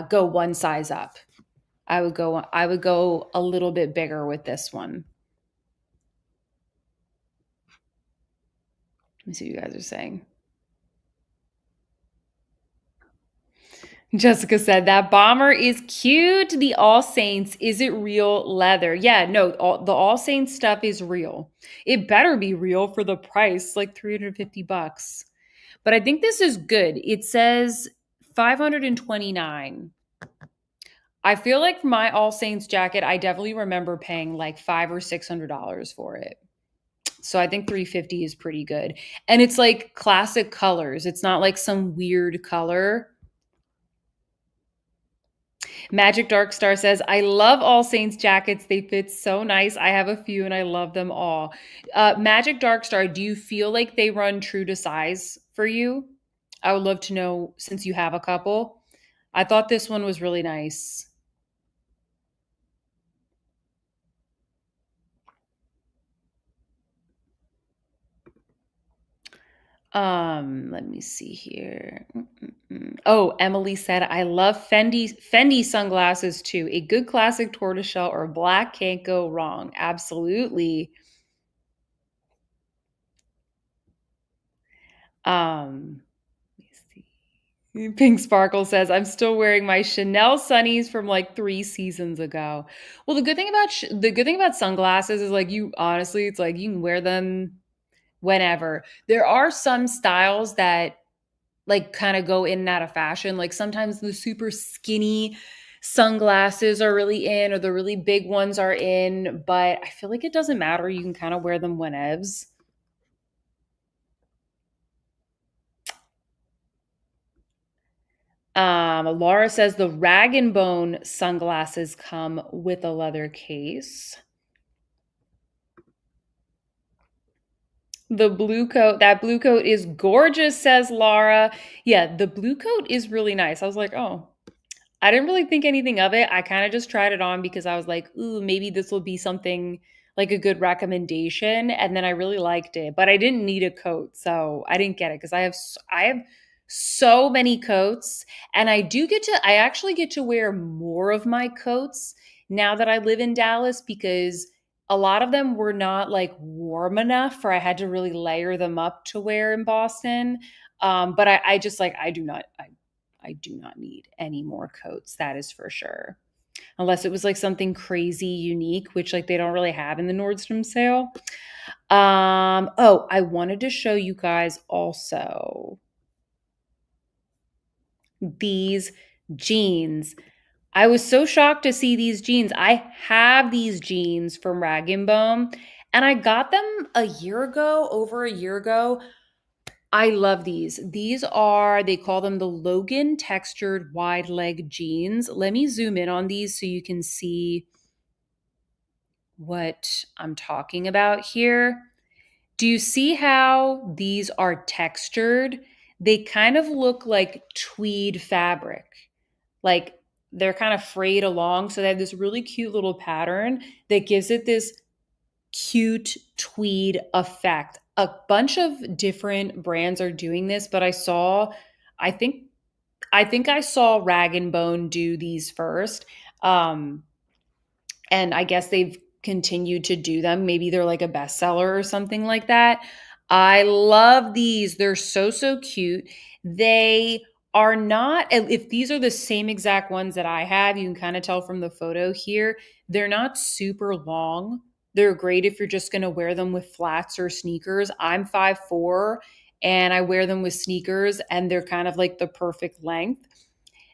go one size up. I would go a little bit bigger with this one. Let me see what you guys are saying. Jessica said that bomber is cute. The All Saints, is it real leather? Yeah, no, the All Saints stuff is real. It better be real for the price, like $350. But I think this is good. It says 529. I feel like for my All Saints jacket, I definitely remember paying like $500 or $600 for it. So I think 350 is pretty good. And it's like classic colors. It's not like some weird color. Magic Dark Star says, I love All Saints jackets. They fit so nice. I have a few and I love them all. Magic Dark Star, do you feel like they run true to size for you? I would love to know since you have a couple. I thought this one was really nice. Let me see here. Oh, Emily said, I love Fendi sunglasses too. A good classic tortoiseshell or black can't go wrong. Absolutely. Let me see. Pink Sparkle says, I'm still wearing my Chanel Sunnies from like 3 seasons ago. Well, the good thing about sunglasses is like you honestly, it's like you can wear them whenever. There are some styles that like kind of go in and out of fashion. Like sometimes the super skinny sunglasses are really in or the really big ones are in, but I feel like it doesn't matter. You can kind of wear them whenevs. Laura says the Rag and Bone sunglasses come with a leather case. That blue coat is gorgeous, says Laura. Yeah, the blue coat is really nice. I was like, oh, I didn't really think anything of it. I kind of just tried it on because I was like, ooh, maybe this will be something like a good recommendation. And then I really liked it, but I didn't need a coat. So I didn't get it because I have so many coats and I actually get to wear more of my coats now that I live in Dallas because a lot of them were not like warm enough or I had to really layer them up to wear in Boston. But I just like, I do not need any more coats. That is for sure. Unless it was like something crazy unique, which like they don't really have in the Nordstrom sale. Oh, I wanted to show you guys also these jeans. I was so shocked to see these jeans. I have these jeans from Rag & Bone and I got them over a year ago. I love these. These are, they call them the Logan textured wide leg jeans. Let me zoom in on these so you can see what I'm talking about here. Do you see how these are textured? They kind of look like tweed fabric. Like they're kind of frayed along. So they have this really cute little pattern that gives it this cute tweed effect. A bunch of different brands are doing this, but I think, I saw Rag and Bone do these first. Um, and I guess they've continued to do them. Maybe they're like a bestseller or something like that. I love these. They're so cute. They are not, if these are the same exact ones that I have, you can kind of tell from the photo here, they're not super long. They're great if you're just going to wear them with flats or sneakers. I'm 5'4" and I wear them with sneakers and they're kind of like the perfect length.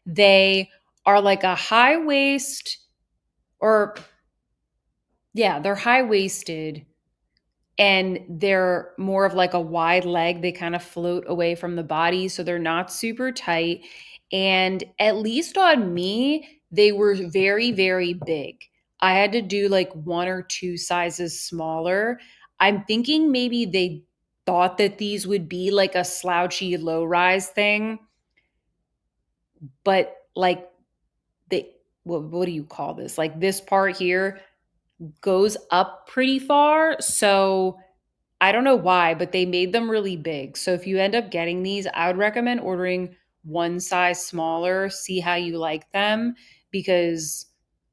They are like a high waist, or yeah, they're high waisted and they're more of like a wide leg. They kind of float away from the body. So they're not super tight. And at least on me, they were very big. I had to do like one or two sizes smaller. I'm thinking maybe they thought that these would be like a slouchy low rise thing, but like they, what do you call this? Like this part here goes up pretty far. So I don't know why, but they made them really big. So if you end up getting these, I would recommend ordering one size smaller, see how you like them, because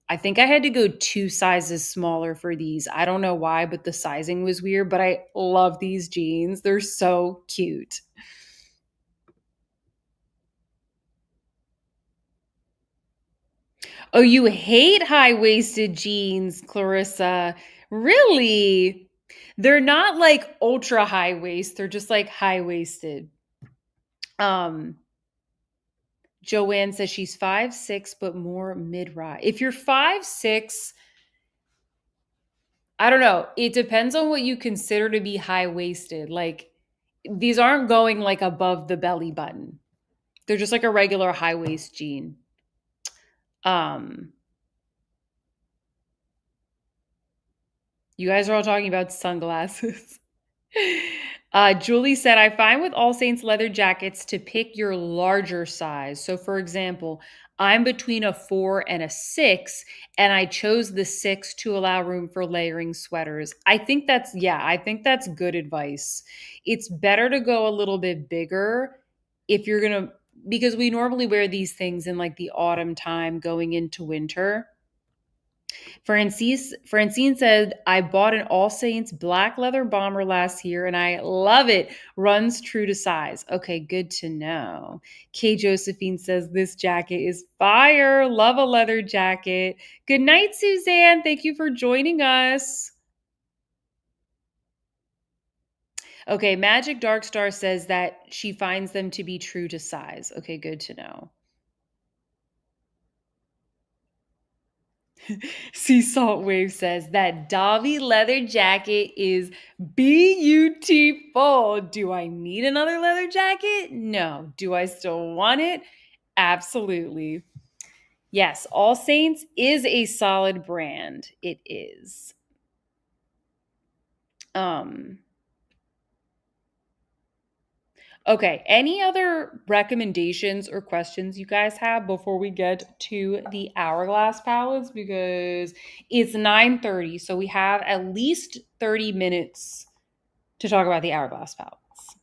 I think I had to go two sizes smaller for these. I don't know why, but the sizing was weird, but I love these jeans. They're so cute. Oh, you hate high-waisted jeans, Clarissa. Really? They're not like ultra high waist, they're just like high-waisted. Um, Joanne says she's 5'6", but more mid-rise. If you're 5'6", I don't know. It depends on what you consider to be high-waisted. Like these aren't going like above the belly button. They're just like a regular high-waist jean. Um, you guys are all talking about sunglasses. Julie said, I find with All Saints leather jackets to pick your larger size. So, for example, I'm between a 4 and a 6, and I chose the 6 to allow room for layering sweaters. I think that's good advice. It's better to go a little bit bigger if you're going to, because we normally wear these things in like the autumn time going into winter. Francine said, I bought an All Saints black leather bomber last year and I love it. Runs true to size. Okay, good to know. Kay Josephine says, this jacket is fire. Love a leather jacket. Good night, Suzanne. Thank you for joining us. Okay, Magic Darkstar says that she finds them to be true to size. Okay, good to know. Sea Salt Wave says that Dobby leather jacket is beautiful. Do I need another leather jacket? No. Do I still want it? Absolutely. Yes, All Saints is a solid brand. It is. Okay, any other recommendations or questions you guys have before we get to the Hourglass palettes? Because it's 9:30, so we have at least 30 minutes to talk about the Hourglass palettes.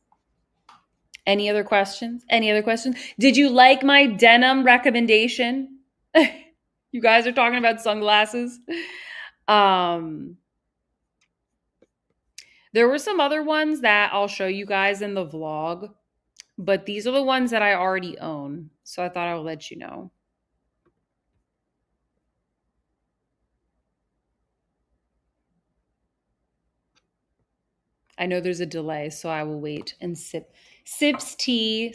Any other questions? Any other questions? Did you like my denim recommendation? You guys are talking about sunglasses. There were some other ones that I'll show you guys in the vlog. But these are the ones that I already own. So I thought I would let you know. I know there's a delay, so I will wait and sips tea.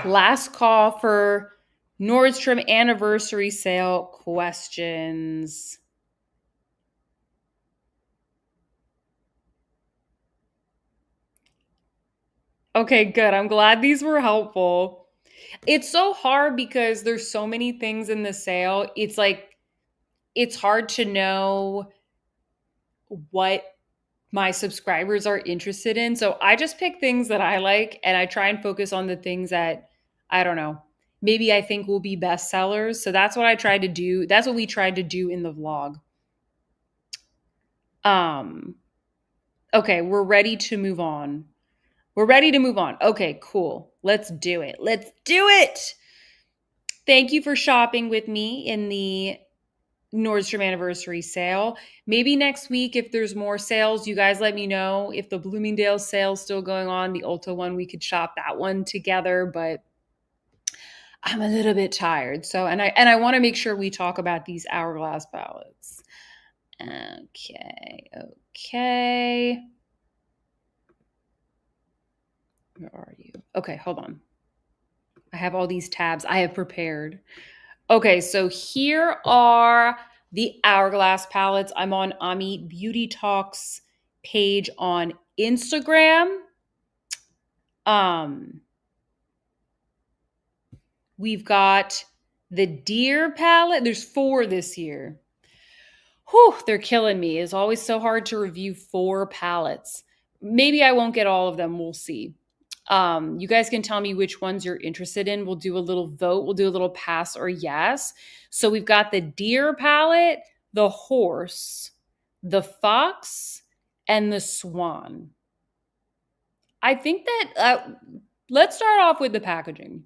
Last call for Nordstrom Anniversary Sale questions. Okay, good. I'm glad these were helpful. It's so hard because there's so many things in the sale. It's like it's hard to know what my subscribers are interested in. So I just pick things that I like and I try and focus on the things that I don't know. Maybe I think will be bestsellers. So that's what I tried to do. That's what we tried to do in the vlog. Um okay, we're ready to move on. We're ready to move on. Okay, cool. Let's do it. Let's do it. Thank you for shopping with me in the Nordstrom Anniversary Sale. Maybe next week, if there's more sales, you guys let me know. If the Bloomingdale's sale is still going on, the Ulta one, we could shop that one together. But I'm a little bit tired. So, and I want to make sure we talk about these Hourglass palettes. Okay, okay. Where are you? Okay, hold on. I have all these tabs I have prepared. Okay, so here are the Hourglass palettes. I'm on Ami Beauty Talks page on Instagram. Um, we've got the Deer palette. There's 4 this year. Whew, they're killing me. It's always so hard to review 4 palettes. Maybe I won't get all of them. We'll see. You guys can tell me which ones you're interested in. We'll do a little vote. We'll do a little pass or yes. So we've got the deer palette, the horse, the fox, and the swan. I think that let's start off with the packaging.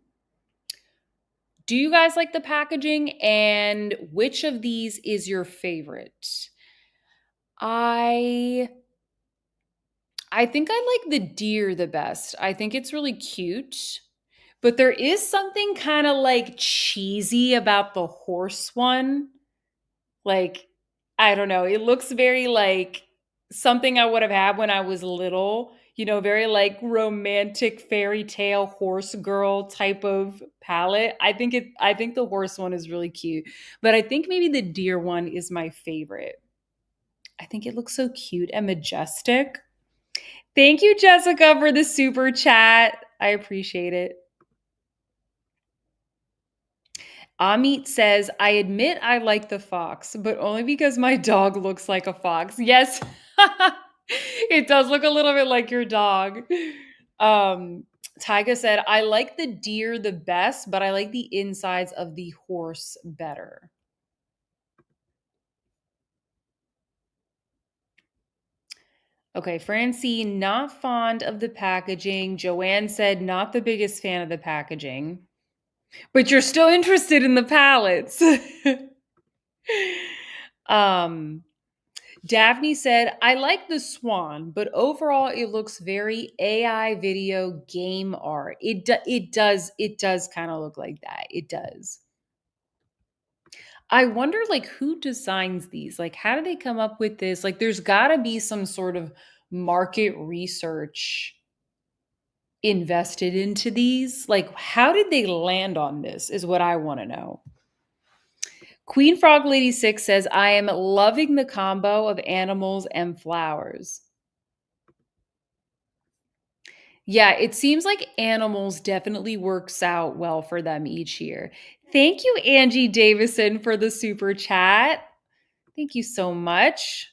Do you guys like the packaging, and which of these is your favorite? I I think I like the deer the best. I think it's really cute. But there is something kind of like cheesy about the horse one. Like, I don't know. It looks very like something I would have had when I was little, very like romantic fairy tale horse girl type of palette. I think the horse one is really cute. But I think maybe the deer one is my favorite. I think it looks so cute and majestic. Thank you, Jessica, for the super chat. I appreciate it. Amit says, I admit I like the fox, but only because my dog looks like a fox. Yes, it does look a little bit like your dog. Um, Tyga said, I like the deer the best, but I like the insides of the horse better. Okay, Francine, not fond of the packaging. Joanne said, not the biggest fan of the packaging, but you're still interested in the palettes. um, Daphne said, I like the swan, but overall it looks very AI video game art. It does kind of look like that. It does. I wonder like who designs these? Like how do they come up with this? Like there's got to be some sort of market research invested into these. Like how did they land on this is what I want to know. Queen Frog Lady 6 says, I am loving the combo of animals and flowers. Yeah, it seems like animals definitely works out well for them each year. Thank you, Angie Davison, for the super chat. Thank you so much.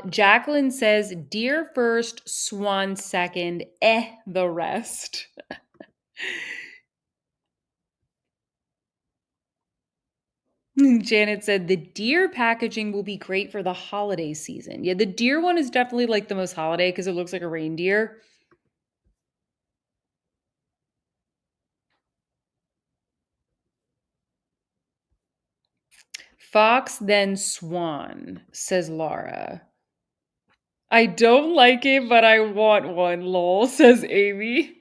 Jacqueline says, deer first, swan second, the rest. Janet said, the deer packaging will be great for the holiday season. Yeah, the deer one is definitely like the most holiday because it looks like a reindeer. Fox, then swan, says Laura. I don't like it, but I want one, lol, says Amy.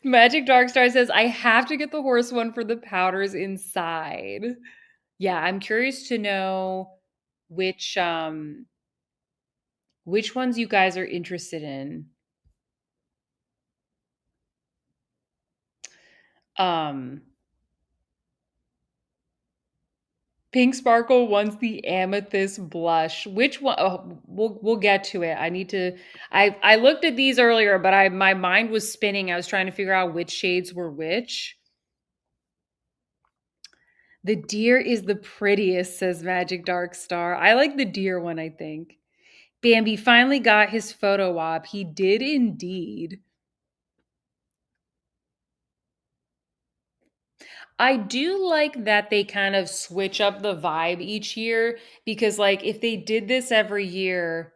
Magic Darkstar says, I have to get the horse one for the powders inside. Yeah, I'm curious to know which which ones you guys are interested in. Um Pink Sparkle wants the amethyst blush. Which one? Oh, we'll get to it. I need to. I looked at these earlier, but my mind was spinning. I was trying to figure out which shades were which. The deer is the prettiest, says Magic Dark Star. I like the deer one, I think. Bambi finally got his photo op. He did indeed. I do like that they kind of switch up the vibe each year because, like, if they did this every year,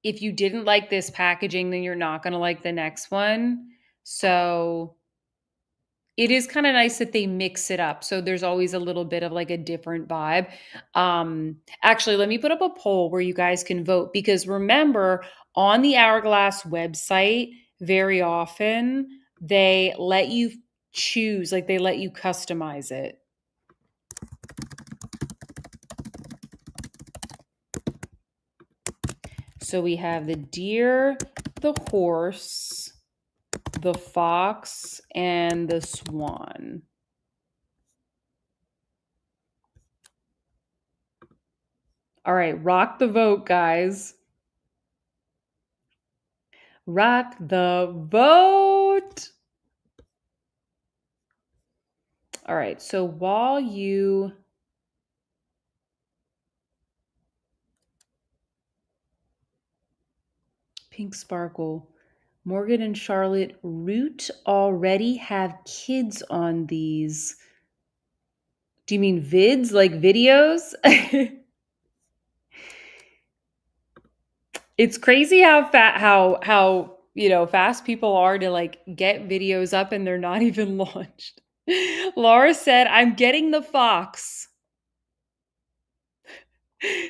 if you didn't like this packaging, then you're not going to like the next one. So it is kind of nice that they mix it up. So there's always a little bit of like a different vibe. Actually, let me put up a poll where you guys can vote because remember, on the Hourglass website, very often they let you choose, like they let you customize it. So we have the deer, the horse, the fox, and the swan. All right, rock the vote, guys. Rock the vote. All right, so while you Pink Sparkle, Morgan and Charlotte Root already have kids on these. Do you mean vids, like videos? It's crazy how fast people are to like get videos up and they're not even launched. Laura said, "I'm getting the fox."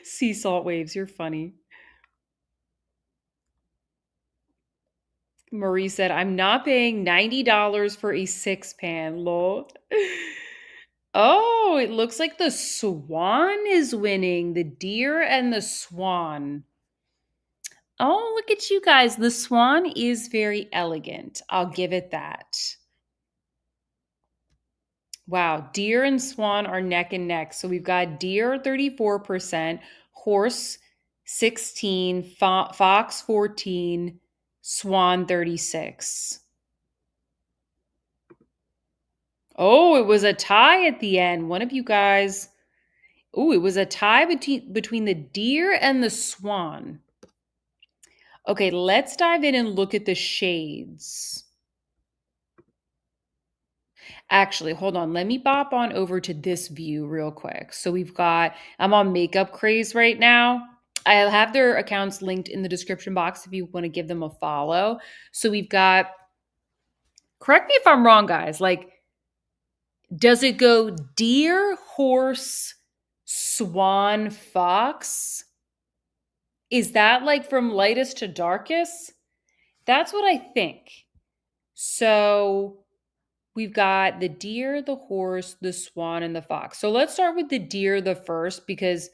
Sea salt waves, you're funny. Marie said, "I'm not paying $90 for a 6-pan, lol." Oh, it looks like the swan is winning. The deer and the swan. Oh, look at you guys. The swan is very elegant. I'll give it that. Wow, deer and swan are neck and neck. So we've got deer 34%, horse 16, fox 14, swan 36. Oh, it was a tie at the end. One of you guys. Oh, it was a tie between the deer and the swan. Okay, let's dive in and look at the shades. Actually, hold on. Let me bop on over to this view real quick. So I'm on Makeup Craze right now. I'll have their accounts linked in the description box if you want to give them a follow. So we've got, correct me if I'm wrong, guys, like, does it go deer, horse, swan, fox? Is that like from lightest to darkest? That's what I think. So we've got the deer, the horse, the swan, and the fox. So let's start with the deer the first because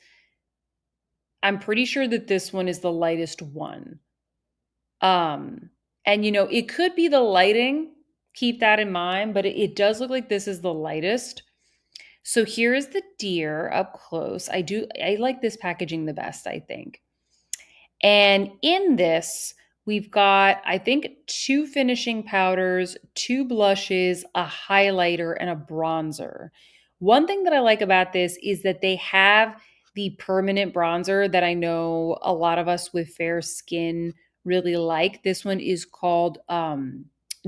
I'm pretty sure that this one is the lightest one. And it could be the lighting. Keep that in mind, but it does look like this is the lightest. So here is the deer up close. I like this packaging the best, I think. And in this, we've got, I think, 2 finishing powders, 2 blushes, a highlighter, and a bronzer. One thing that I like about this is that they have the permanent bronzer that I know a lot of us with fair skin really like. This one is called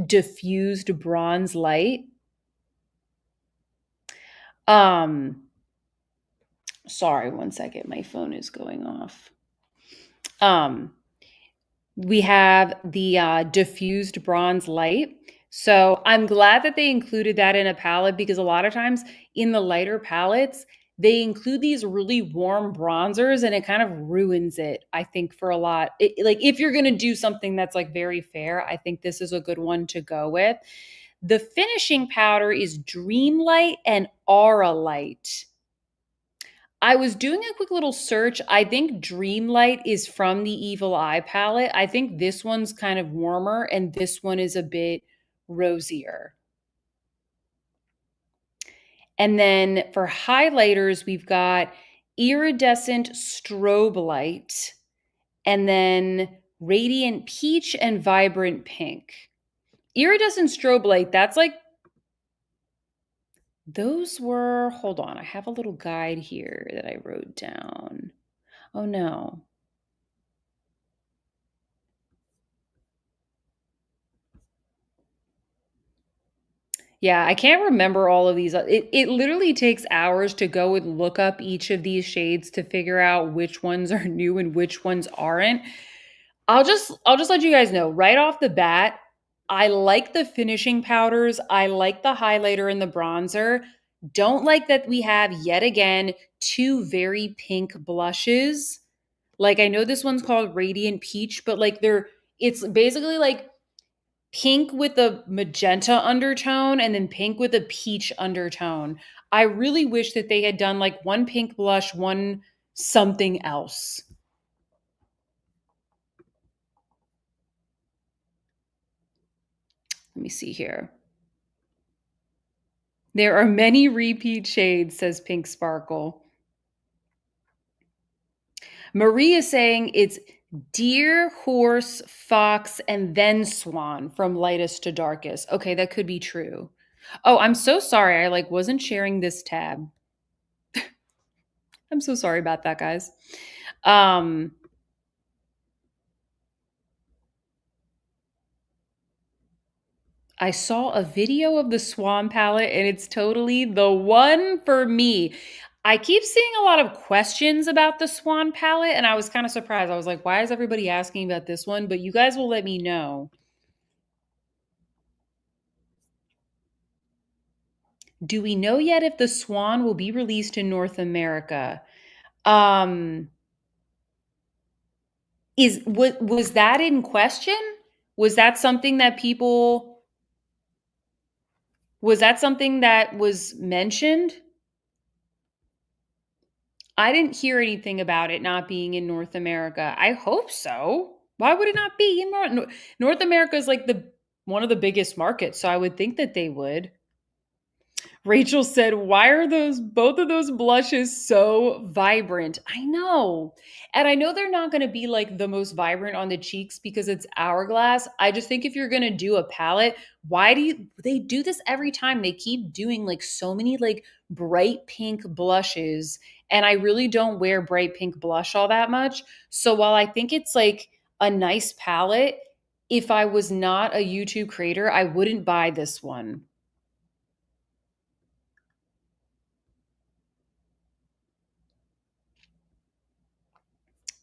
Diffused Bronze Light. Sorry, one second. My phone is going off. We have the diffused bronze light. So I'm glad that they included that in a palette because a lot of times in the lighter palettes, they include these really warm bronzers and it kind of ruins it, I think, for a lot. Like if you're going to do something that's like very fair, I think this is a good one to go with. The finishing powder is Dreamlight and Aura Light. I was doing a quick little search. I think Dreamlight is from the Evil Eye palette. I think this one's kind of warmer and this one is a bit rosier. And then for highlighters, we've got Iridescent Strobe Light, and then Radiant Peach and Vibrant Pink. Iridescent Strobe Light, that's like, those were, hold on, I have a little guide here that I wrote down. Oh no. Yeah, I can't remember all of these. It literally takes hours to go and look up each of these shades to figure out which ones are new and which ones aren't. I'll just let you guys know right off the bat, I like the finishing powders. I like the highlighter and the bronzer. Don't like that we have yet again two very pink blushes. Like I know this one's called Radiant Peach, but like it's basically like pink with a magenta undertone and then pink with a peach undertone. I really wish that they had done like one pink blush, one something else. Let me see here. There are many repeat shades, says Pink Sparkle. Marie is saying it's deer, horse, fox, and then swan from lightest to darkest. Okay, that could be true. Oh, I'm so sorry. I like wasn't sharing this tab. I'm so sorry about that, guys. Um I saw a video of the Swan palette and it's totally the one for me. I keep seeing a lot of questions about the Swan palette and I was kind of surprised. I was like, why is everybody asking about this one? But you guys will let me know. Do we know yet if the Swan will be released in North America? Um was that in question? Was that something that people was that something that was mentioned? I didn't hear anything about it not being in North America. I hope so. Why would it not be in North America is like the one of the biggest markets, so I would think that they would. Rachel said, "Why are those both of those blushes so vibrant?" I know. And I know they're not going to be like the most vibrant on the cheeks because it's Hourglass. I just think if you're going to do a palette, why do you they do this every time? They keep doing like so many like bright pink blushes and I really don't wear bright pink blush all that much. So while I think it's like a nice palette, if I was not a YouTube creator, I wouldn't buy this one.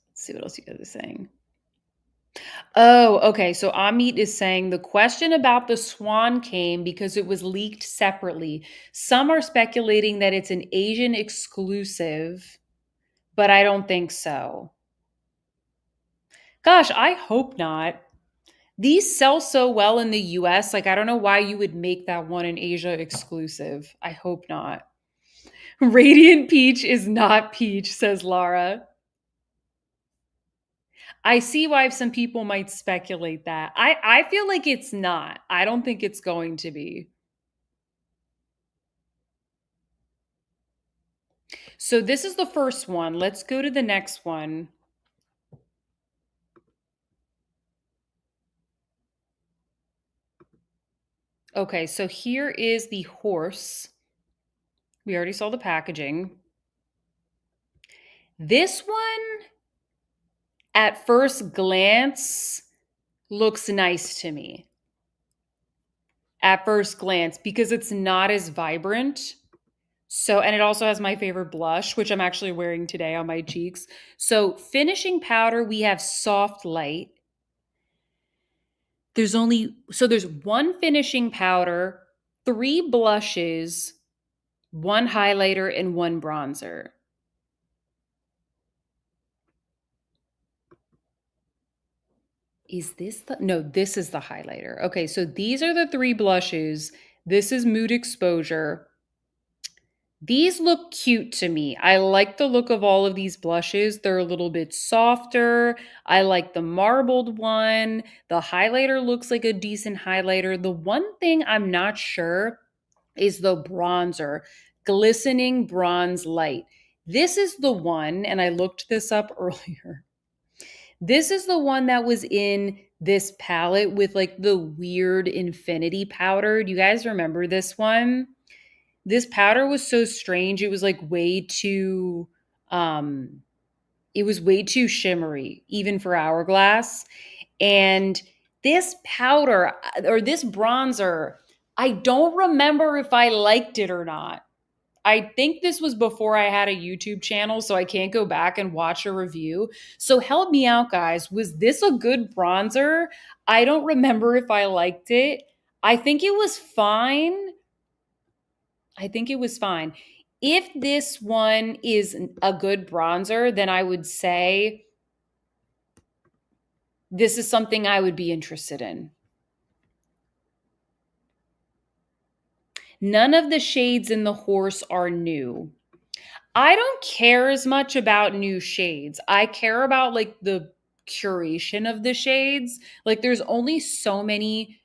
Let's see what else you guys are saying. Oh, okay. So Amit is saying the question about the swan came because it was leaked separately. Some are speculating that it's an Asian exclusive, but I don't think so. Gosh, I hope not. These sell so well in the US. Like, I don't know why you would make that one an Asia exclusive. I hope not. Radiant Peach is not peach, says Laura. I see why some people might speculate that. I feel like it's not. I don't think it's going to be. So this is the first one. Let's go to the next one. Okay, so here is the horse. We already saw the packaging. This one, at first glance, looks nice to me. At first glance, because it's not as vibrant. So, and it also has my favorite blush, which I'm actually wearing today on my cheeks. So, finishing powder, we have Soft Light. There's one finishing powder, three blushes, one highlighter, and one bronzer. Is this the no, this is the highlighter. Okay, so these are the three blushes. This is Mood Exposure. These look cute to me. I like the look of all of these blushes. They're a little bit softer. I like the marbled one. The highlighter looks like a decent highlighter. The one thing I'm not sure is the bronzer. Glistening Bronze Light. This is the one, and I looked this up earlier. This is the one that was in this palette with like the weird infinity powder. Do you guys remember this one? This powder was so strange. It was like way too um it was way too shimmery even for Hourglass. And this powder or this bronzer, I don't remember if I liked it or not. I think this was before I had a YouTube channel, so I can't go back and watch a review. So help me out, guys. Was this a good bronzer? I don't remember if I liked it. I think it was fine. I think it was fine. If this one is a good bronzer, then I would say this is something I would be interested in. None of the shades in the horse are new. I don't care as much about new shades. I care about like the curation of the shades. Like there's only so many,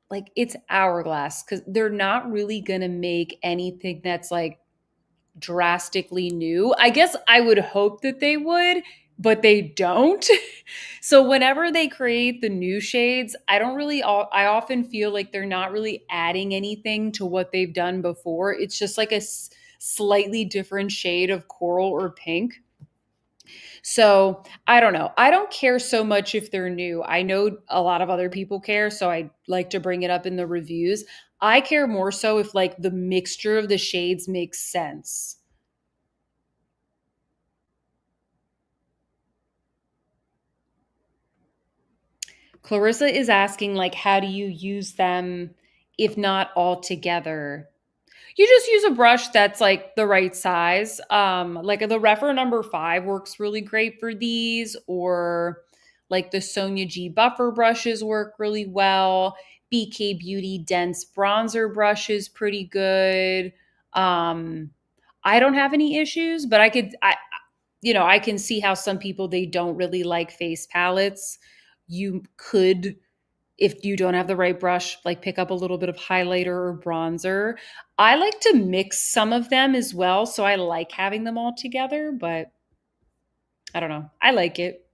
like it's Hourglass because they're not really going to make anything that's like drastically new. I guess I would hope that they would, but they don't. So whenever they create the new shades, I often feel like they're not really adding anything to what they've done before. It's just like a slightly different shade of coral or pink. So I don't know. I don't care so much if they're new. I know a lot of other people care, so I like to bring it up in the reviews. I care more so if like the mixture of the shades makes sense. Clarissa is asking like how do you use them if not all together? You just use a brush that's like the right size. Like the Refer number 5 works really great for these, or like the Sonia G buffer brushes work really well. BK Beauty dense bronzer brush is pretty good. I don't have any issues, but I can see how some people they don't really like face palettes. You could, if you don't have the right brush, like pick up a little bit of highlighter or bronzer. I like to mix some of them as well, so I like having them all together, but I don't know. I like it.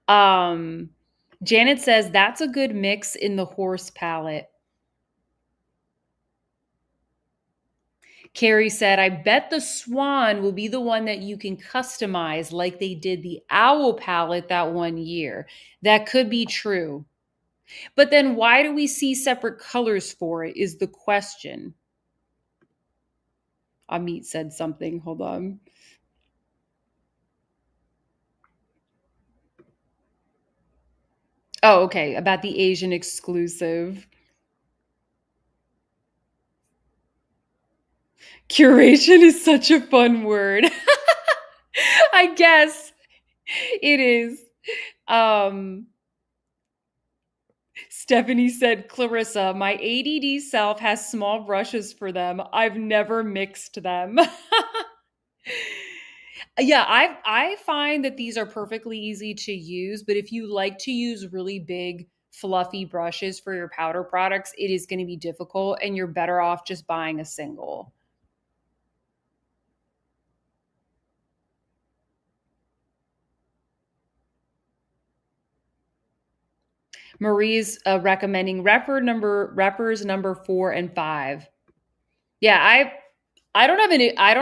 Um Janet says that's a good mix in the horse palette. Carrie said, I bet the swan will be the one that you can customize like they did the owl palette that one year. That could be true. But then why do we see separate colors for it is the question. Amit said something. Hold on. Oh, okay. About the Asian exclusive. Curation is such a fun word. I guess it is. Um, Stephanie said, Clarissa, my ADD self has small brushes for them. I've never mixed them. Yeah, I find that these are perfectly easy to use, but if you like to use really big fluffy brushes for your powder products, it is going to be difficult and you're better off just buying a single. Marie's recommending reppers number 4 and 5. Yeah, I don't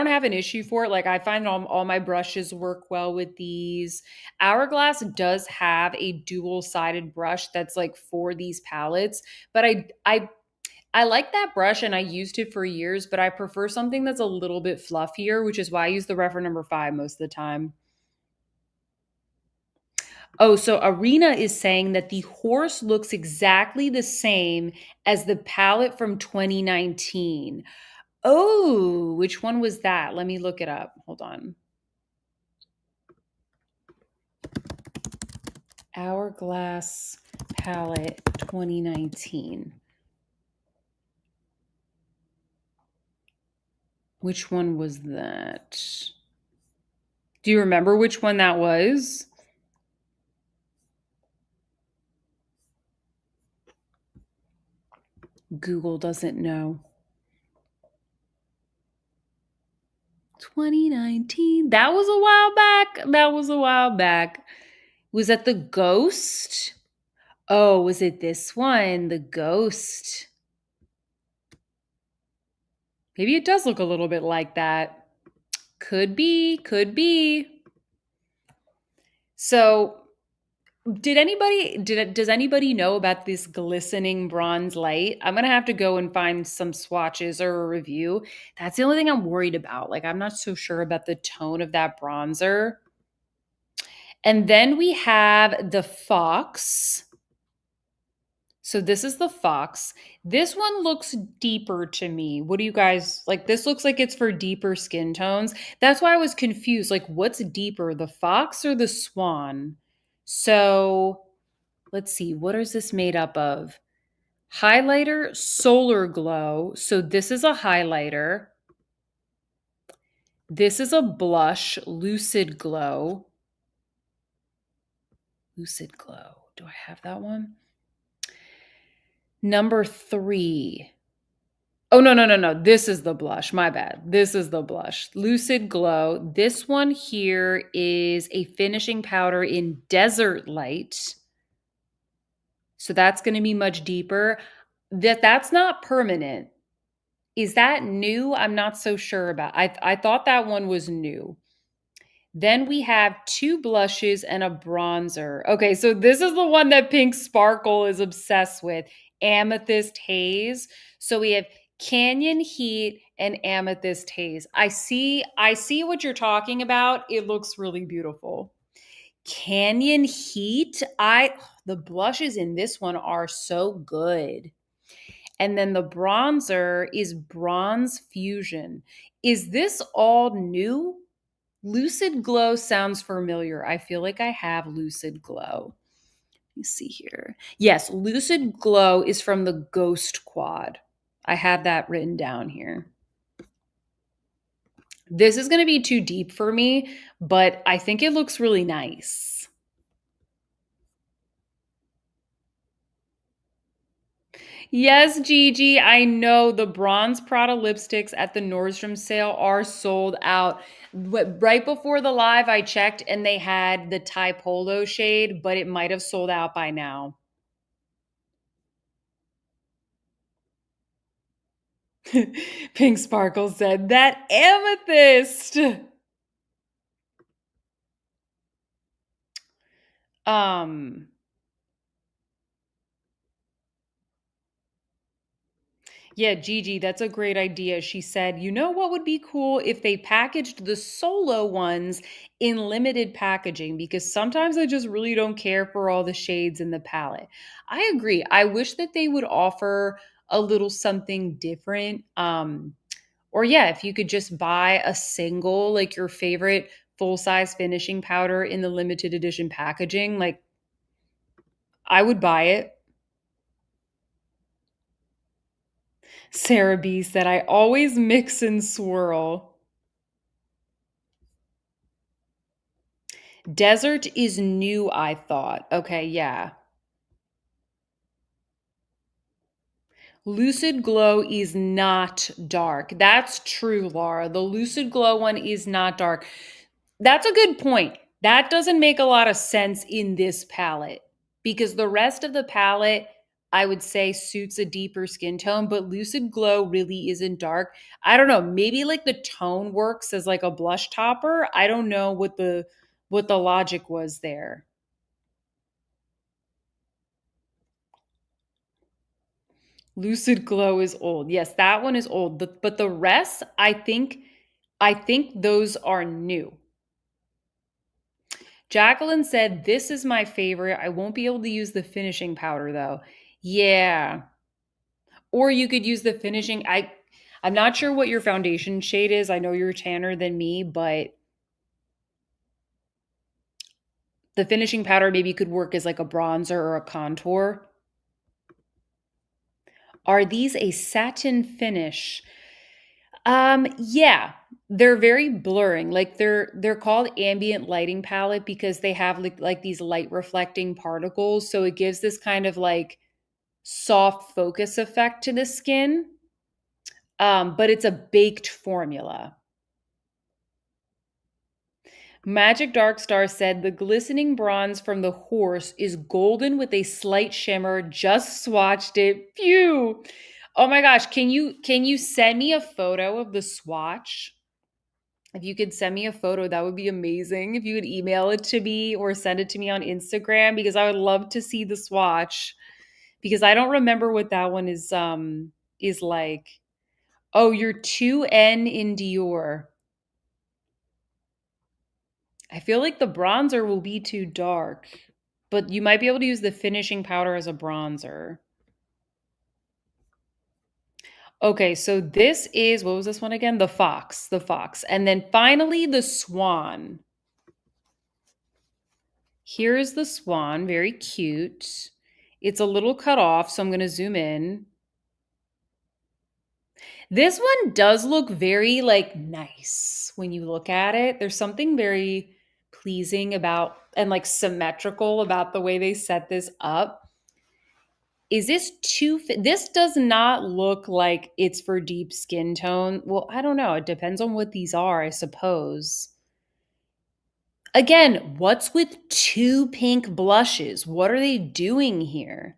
have an issue for it. Like I find all my brushes work well with these. Hourglass does have a dual-sided brush that's like for these palettes, but I like that brush and I used it for years, but I prefer something that's a little bit fluffier, which is why I use the Refer number 5 most of the time. Oh, so Arena is saying that the horse looks exactly the same as the palette from 2019. Oh, which one was that? Let me look it up. Hold on. Hourglass palette 2019. Which one was that? Do you remember which one that was? Google doesn't know. 2019. That was a while back. That was a while back. Was that the Ghost? Oh, was it this one? The Ghost. Maybe it does look a little bit like that. Could be, could be. So, does anybody know about this glistening bronze light? I'm going to have to go and find some swatches or a review. That's the only thing I'm worried about. Like, I'm not so sure about the tone of that bronzer. And then we have the Fox. So this is the Fox. This one looks deeper to me. What do you guys like? This looks like it's for deeper skin tones. That's why I was confused. Like, what's deeper, the Fox or the Swan? So let's see. What is this made up of? Highlighter, Solar Glow. So this is a highlighter. This is a blush, Lucid Glow. Lucid Glow. Do I have that one? Number 3. Oh, no. This is the blush. My bad. This is the blush. Lucid Glow. This one here is a finishing powder in Desert Light. So that's going to be much deeper. That's not permanent. Is that new? I'm not so sure about. I thought that one was new. Then we have 2 blushes and a bronzer. Okay, so this is the one that Pink Sparkle is obsessed with. Amethyst Haze. So we have Canyon Heat and Amethyst Haze. I see what you're talking about. It looks really beautiful. Canyon Heat. The blushes in this one are so good. And then the bronzer is Bronze Fusion. Is this all new? Lucid Glow sounds familiar. I feel like I have Lucid Glow. Let me see here. Yes, Lucid Glow is from the Ghost Quad. I have that written down here. This is going to be too deep for me, but I think it looks really nice. Yes, Gigi, I know the bronze Prada lipsticks at the Nordstrom sale are sold out. Right before the live, I checked and they had the Thai Polo shade, but it might have sold out by now. Pink Sparkle said, that amethyst. Yeah, Gigi, that's a great idea. She said, you know what would be cool if they packaged the solo ones in limited packaging because sometimes I just really don't care for all the shades in the palette. I agree. I wish that they would offer a little something different. Or yeah, if you could just buy a single, like your favorite full-size finishing powder in the limited edition packaging, like I would buy it. Sarah B said, I always mix and swirl. Desert is new, I thought. Okay, yeah. Lucid Glow is not dark. That's true, Laura. The Lucid Glow one is not dark. That's a good point. That doesn't make a lot of sense in this palette because the rest of the palette, I would say, suits a deeper skin tone, but Lucid Glow really isn't dark. I don't know. Maybe like the tone works as like a blush topper. I don't know what the logic was there. Lucid Glow is old. Yes, that one is old. But the rest, I think those are new. Jacqueline said, this is my favorite. I won't be able to use the finishing powder though. Yeah. Or you could use the finishing. I'm not sure what your foundation shade is. I know you're tanner than me, but the finishing powder maybe could work as like a bronzer or a contour. Are these a satin finish? Yeah, they're very blurring. Like they're called ambient lighting palette because they have like these light reflecting particles, so it gives this kind of like soft focus effect to the skin. But it's a baked formula. Magic Dark Star said the glistening bronze from the horse is golden with a slight shimmer. Just swatched it. Phew. Oh my gosh, can you send me a photo of the swatch? If you could send me a photo, that would be amazing. If you would email it to me or send it to me on Instagram, because I would love to see the swatch, because I don't remember what that one is like. Oh, you're 2N in Dior. I feel like the bronzer will be too dark, but you might be able to use the finishing powder as a bronzer. Okay, so this is, what was this one again? The Fox, the Fox. And then finally the Swan. Here's the Swan, very cute. It's a little cut off, so I'm going to zoom in. This one does look very like nice when you look at it. There's something very pleasing about and like symmetrical about the way they set this up. Is this this does not look like it's for deep skin tone. Well, I don't know. It depends on what these are, I suppose. Again, what's with two pink blushes? What are they doing here?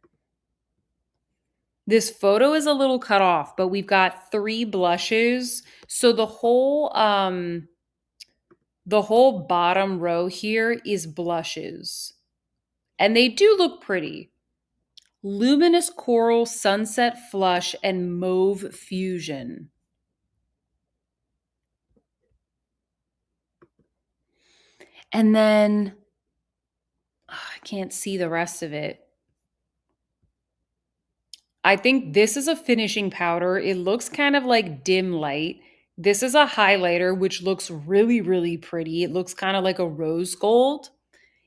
This photo is a little cut off, but we've got 3 blushes. So the whole bottom row here is blushes. And they do look pretty. Luminous Coral, Sunset Flush, and Mauve Fusion. And then I can't see the rest of it. I think this is a finishing powder. It looks kind of like dim light. This is a highlighter, which looks really, really pretty. It looks kind of like a rose gold.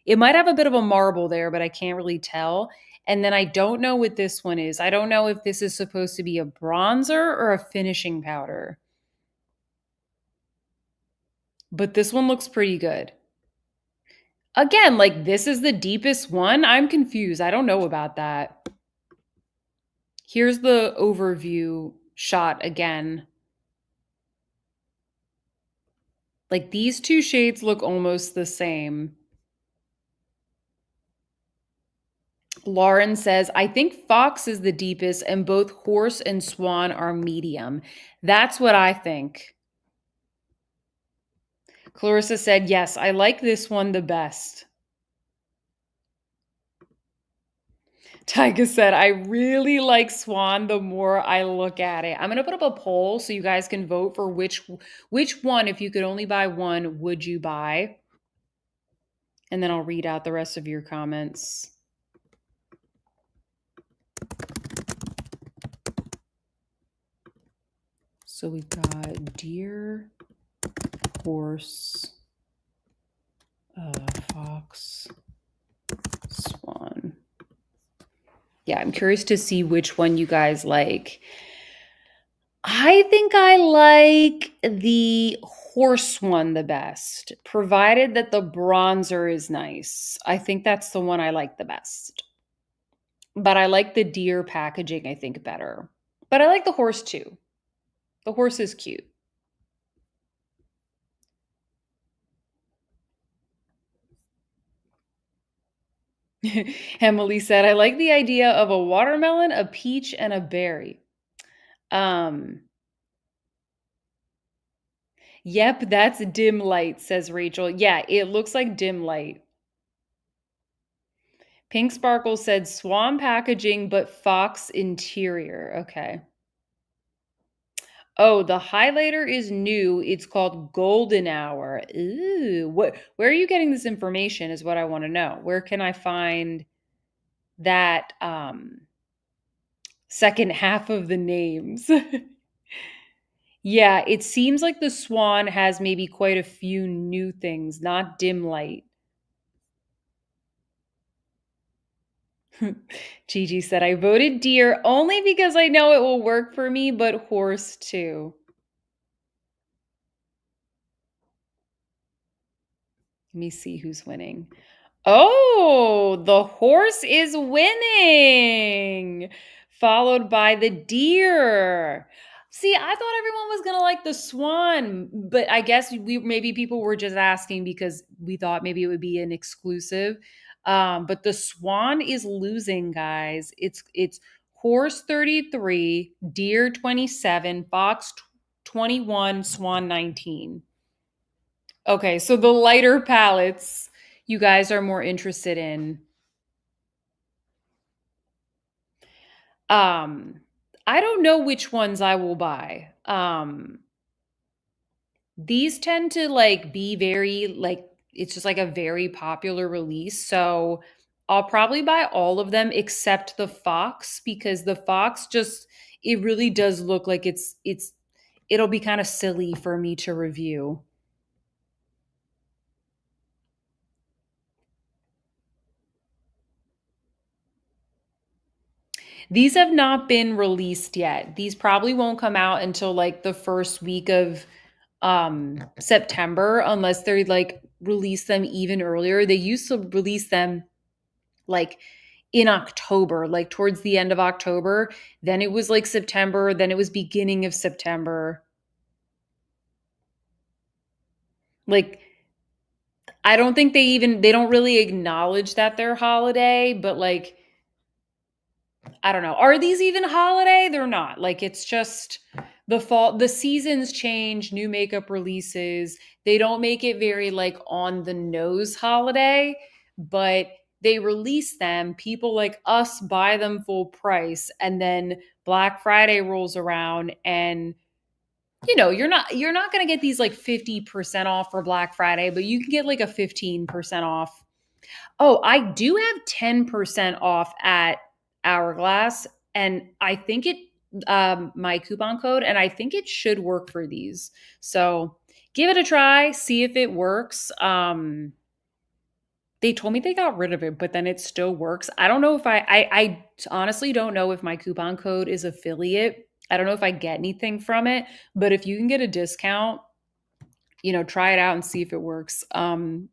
It might have a bit of a marble there, but I can't really tell. And then I don't know what this one is. I don't know if this is supposed to be a bronzer or a finishing powder. But this one looks pretty good. Again, like this is the deepest one. I'm confused. I don't know about that. Here's the overview shot again. Like these 2 shades look almost the same. Lauren says, I think Fox is the deepest and both Horse and Swan are medium. That's what I think. Clarissa said, yes, I like this one the best. Tyga said, I really like Swan the more I look at it. I'm going to put up a poll so you guys can vote for which one, if you could only buy one, would you buy? And then I'll read out the rest of your comments. So we've got deer, horse, fox, swan. Yeah, I'm curious to see which one you guys like. I think I like the horse one the best, provided that the bronzer is nice. I think that's the one I like the best. But I like the deer packaging, I think, better. But I like the horse too. The horse is cute. Emily said, I like the idea of a watermelon, a peach, and a berry. Yep, that's dim light, says Rachel. Yeah, it looks like dim light. Pink Sparkle said swan packaging, but fox interior. Okay. Oh, the highlighter is new. It's called Golden Hour. Ooh, where are you getting this information is what I want to know. Where can I find that second half of the names? Yeah, it seems like the Swan has maybe quite a few new things, not dim light. Gigi said, I voted deer only because I know it will work for me, but horse too. Let me see who's winning. Oh, the horse is winning, followed by the deer. See, I thought everyone was gonna like the Swan, but I guess maybe people were just asking because we thought maybe it would be an exclusive. But the Swan is losing, guys. It's Horse 33, Deer 27, Fox 21, Swan 19. Okay, so the lighter palettes you guys are more interested in. Um, I don't know which ones I will buy. These tend to like be very like it's just like a very popular release. So I'll probably buy all of them except the Fox because the Fox just it really does look like it'll be kind of silly for me to review. These have not been released yet. These probably won't come out until like the first week of September unless they like release them even earlier. They used to release them like in October, like towards the end of October. Then it was like September, then it was beginning of September. Like I don't think they don't really acknowledge that they're holiday, but like I don't know. Are these even holiday? They're not. Like it's just the fall, the seasons change, new makeup releases. They don't make it very like on the nose holiday, but they release them. People like us buy them full price and then Black Friday rolls around and you're not going to get these like 50% off for Black Friday, but you can get like a 15% off. Oh, I do have 10% off at Hourglass, and I think it my coupon code, and I think it should work for these. So give it a try, see if it works. They told me they got rid of it, but then it still works. I don't know if I honestly don't know if my coupon code is affiliate. I don't know if I get anything from it, but if you can get a discount, try it out and see if it works.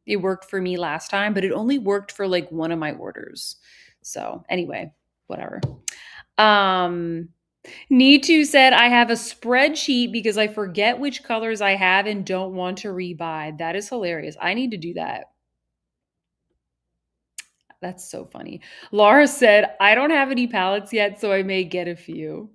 It worked for me last time, but it only worked for like one of my orders. So anyway, whatever. Um, Need to said I have a spreadsheet because I forget which colors I have and don't want to rebuy. That is hilarious. I need to do that. That's so funny. Laura said, I don't have any palettes yet, so I may get a few.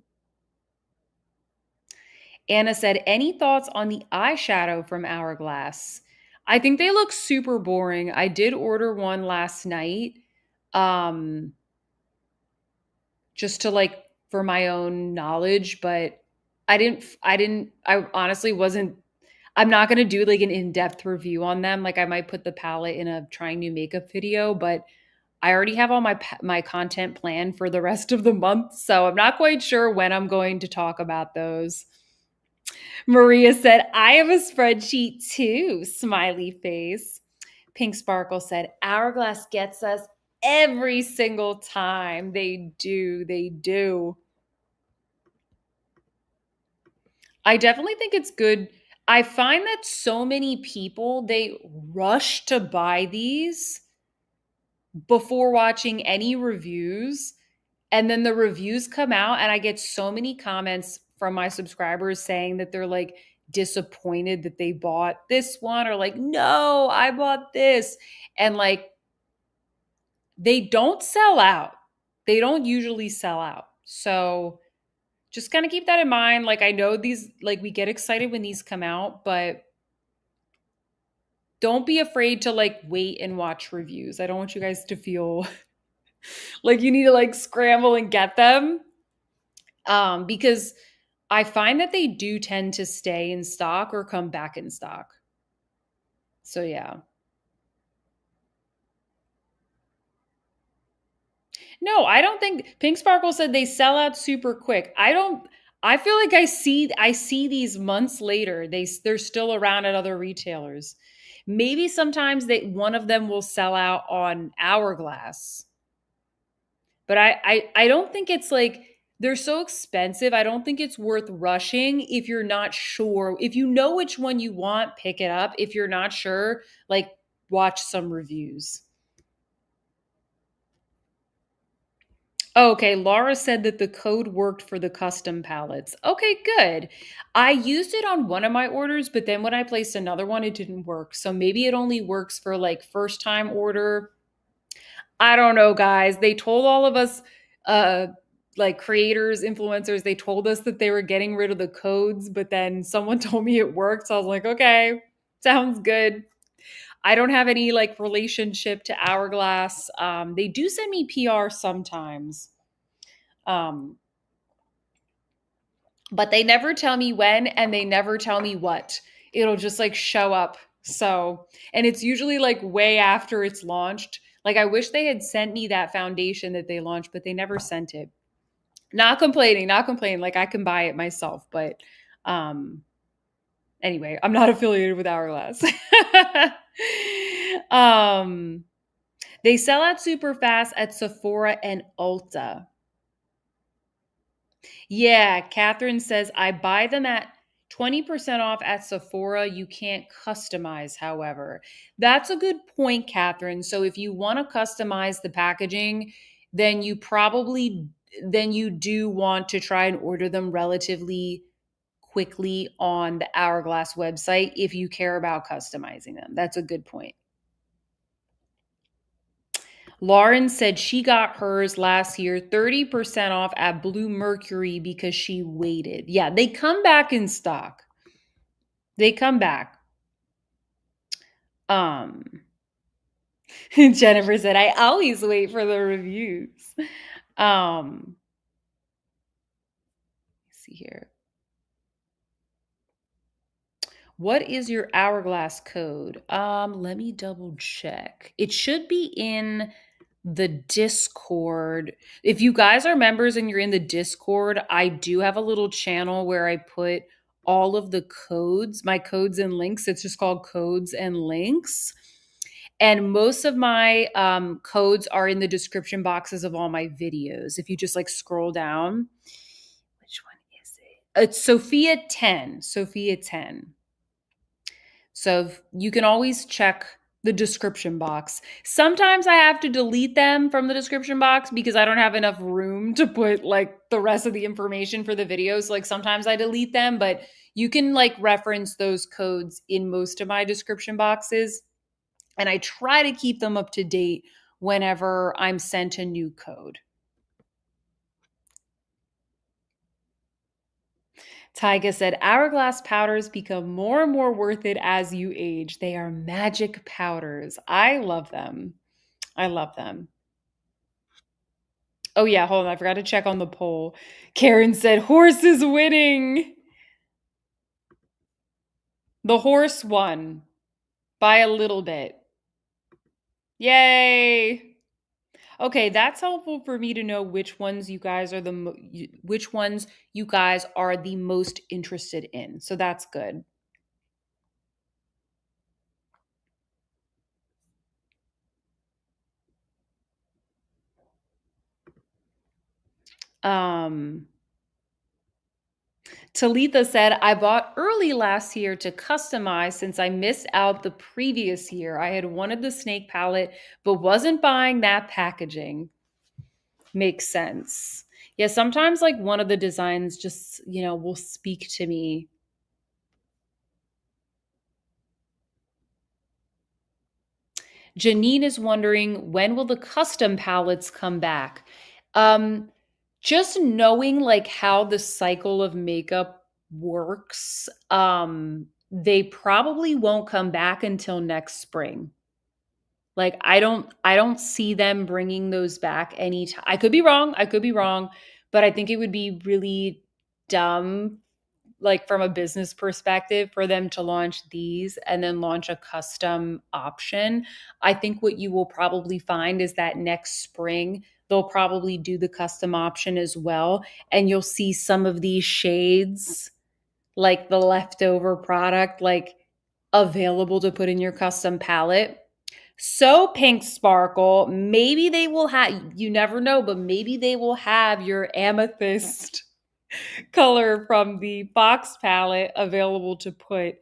Anna said, any thoughts on the eyeshadow from Hourglass? I think they look super boring. I did order one last night. Um, just to like for my own knowledge, but I honestly wasn't I'm not going to do like an in-depth review on them. Like I might put the palette in a trying new makeup video, but I already have all my content planned for the rest of the month, so I'm not quite sure when I'm going to talk about those. Maria said, I have a spreadsheet too. Smiley face. Pink Sparkle said, Hourglass gets us every single time. They do. They do. I definitely think it's good. I find that so many people, they rush to buy these before watching any reviews. And then the reviews come out, and I get so many comments from my subscribers saying that they're like disappointed that they bought this one or like, no, I bought this. And like, they don't sell out. They don't usually sell out. So just kind of keep that in mind. Like, I know these, like, we get excited when these come out, but don't be afraid to like wait and watch reviews. I don't want you guys to feel like you need to like scramble and get them. Because I find that they do tend to stay in stock or come back in stock. So yeah. No, I don't think Pink Sparkle said they sell out super quick. I feel like I see these months later. They're still around at other retailers. Maybe sometimes one of them will sell out on Hourglass. But I don't think it's like they're so expensive. I don't think it's worth rushing if you're not sure. If you know which one you want, pick it up. If you're not sure, like watch some reviews. Oh, okay, Laura said that the code worked for the custom palettes. Okay, good. I used it on one of my orders, but then when I placed another one, it didn't work. So maybe it only works for like first time order. I don't know, guys. They told all of us, uh, like creators, influencers, they told us that they were getting rid of the codes, but then someone told me it worked. So I was like, okay, sounds good. I don't have any like relationship to Hourglass. They do send me PR sometimes. Um, but they never tell me when and they never tell me what. It'll just like show up. So, and it's usually like way after it's launched. Like I wish they had sent me that foundation that they launched, but they never sent it. Not complaining, not complaining. Like I can buy it myself, but um anyway, I'm not affiliated with Hourglass. um they sell out super fast at Sephora and Ulta. Yeah, Catherine says, I buy them at 20% off at Sephora. You can't customize, however. That's a good point, Catherine. So if you want to customize the packaging, then you do want to try and order them relatively quickly on the Hourglass website if you care about customizing them. That's a good point. Lauren said she got hers last year 30% off at Blue Mercury because she waited. Yeah, they come back in stock. They come back. Um Jennifer said I always wait for the reviews. Let's see here. What is your Hourglass code? Let me double check. It should be in the Discord. If you guys are members and you're in the Discord, I do have a little channel where I put all of the codes, my codes and links. It's just called Codes and Links. And most of my codes are in the description boxes of all my videos. If you just like scroll down, which one is it? It's Sophia 10. Sophia 10. So you can always check the description box. Sometimes I have to delete them from the description box because I don't have enough room to put like the rest of the information for the videos. Like sometimes I delete them, but you can like reference those codes in most of my description boxes. And I try to keep them up to date whenever I'm sent a new code. Tyga said, Hourglass powders become more and more worth it as you age. They are magic powders. I love them. I love them. Oh, yeah, hold on. I forgot to check on the poll. Karen said, horse is winning. The horse won by a little bit. Yay. Okay, that's helpful for me to know which ones you guys are which ones you guys are the most interested in. So that's good. Um Talitha said, I bought early last year to customize since I missed out the previous year. I had wanted the snake palette, but wasn't buying that packaging. Makes sense. Yeah, sometimes like one of the designs just, will speak to me. Janine is wondering, when will the custom palettes come back? Um, just knowing like how the cycle of makeup works, they probably won't come back until next spring. Like I don't see them bringing those back anytime. I could be wrong. I could be wrong, but I think it would be really dumb, like from a business perspective, for them to launch these and then launch a custom option. I think what you will probably find is that next spring they'll probably do the custom option as well, and you'll see some of these shades, like the leftover product, like available to put in your custom palette. So Pink Sparkle, maybe they will have, you never know, but maybe they will have your amethyst color from the box palette available to put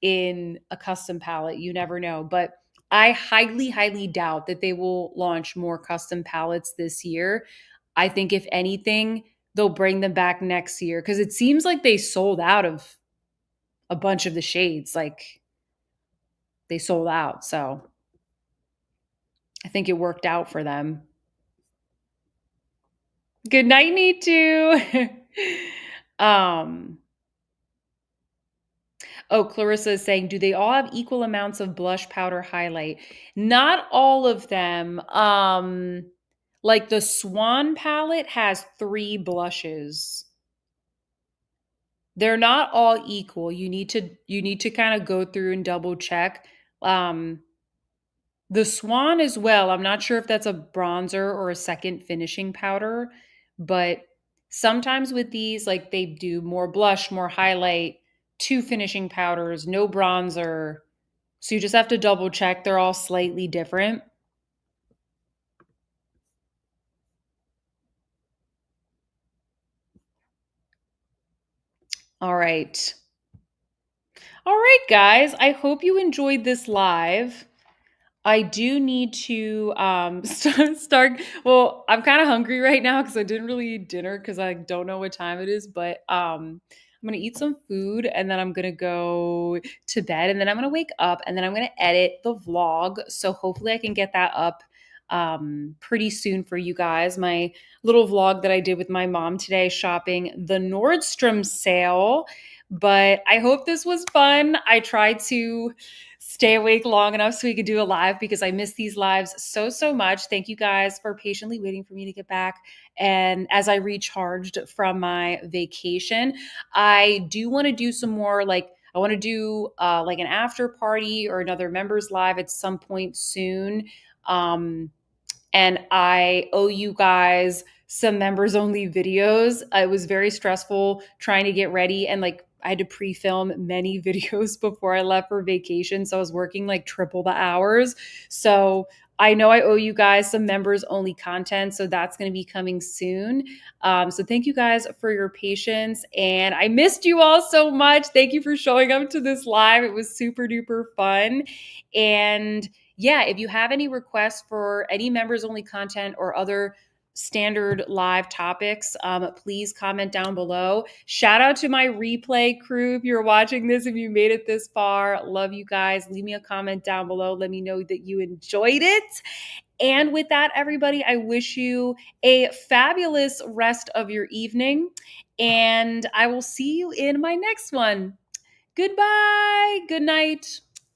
in a custom palette. You never know. But I highly, highly doubt that they will launch more custom palettes this year. I think if anything, they'll bring them back next year because it seems like they sold out of a bunch of the shades. Like they sold out. So I think it worked out for them. Good night, need to. um, oh, Clarissa is saying, do they all have equal amounts of blush, powder, highlight? Not all of them. Like the Swan palette has 3 blushes. They're not all equal. You need to kind of go through and double check. Um, the Swan as well. I'm not sure if that's a bronzer or a second finishing powder, but sometimes with these, like they do more blush, more highlight, 2 finishing powders, no bronzer. So you just have to double check. They're all slightly different. All right. All right, guys. I hope you enjoyed this live. I do need to start. Well, I'm kind of hungry right now because I didn't really eat dinner because I don't know what time it is. But I'm gonna eat some food and then I'm gonna go to bed and then I'm gonna wake up and then I'm gonna edit the vlog. So hopefully I can get that up pretty soon for you guys. My little vlog that I did with my mom today shopping the Nordstrom sale. But I hope this was fun. I tried to stay awake long enough so we could do a live because I miss these lives so, so much. Thank you guys for patiently waiting for me to get back. And as I recharged from my vacation, I do want to do some more I want to do like an after party or another members live at some point soon. And I owe you guys some members only videos. It was very stressful trying to get ready and like I had to pre-film many videos before I left for vacation. So I was working like triple the hours. So I know I owe you guys some members only content. So that's going to be coming soon. So thank you guys for your patience. And I missed you all so much. Thank you for showing up to this live. It was super duper fun. And yeah, if you have any requests for any members only content or other standard live topics, please comment down below. Shout out to my replay crew. If you're watching this, if you made it this far, love you guys. Leave me a comment down below. Let me know that you enjoyed it. And with that, everybody, I wish you a fabulous rest of your evening. And I will see you in my next one. Goodbye. Good night.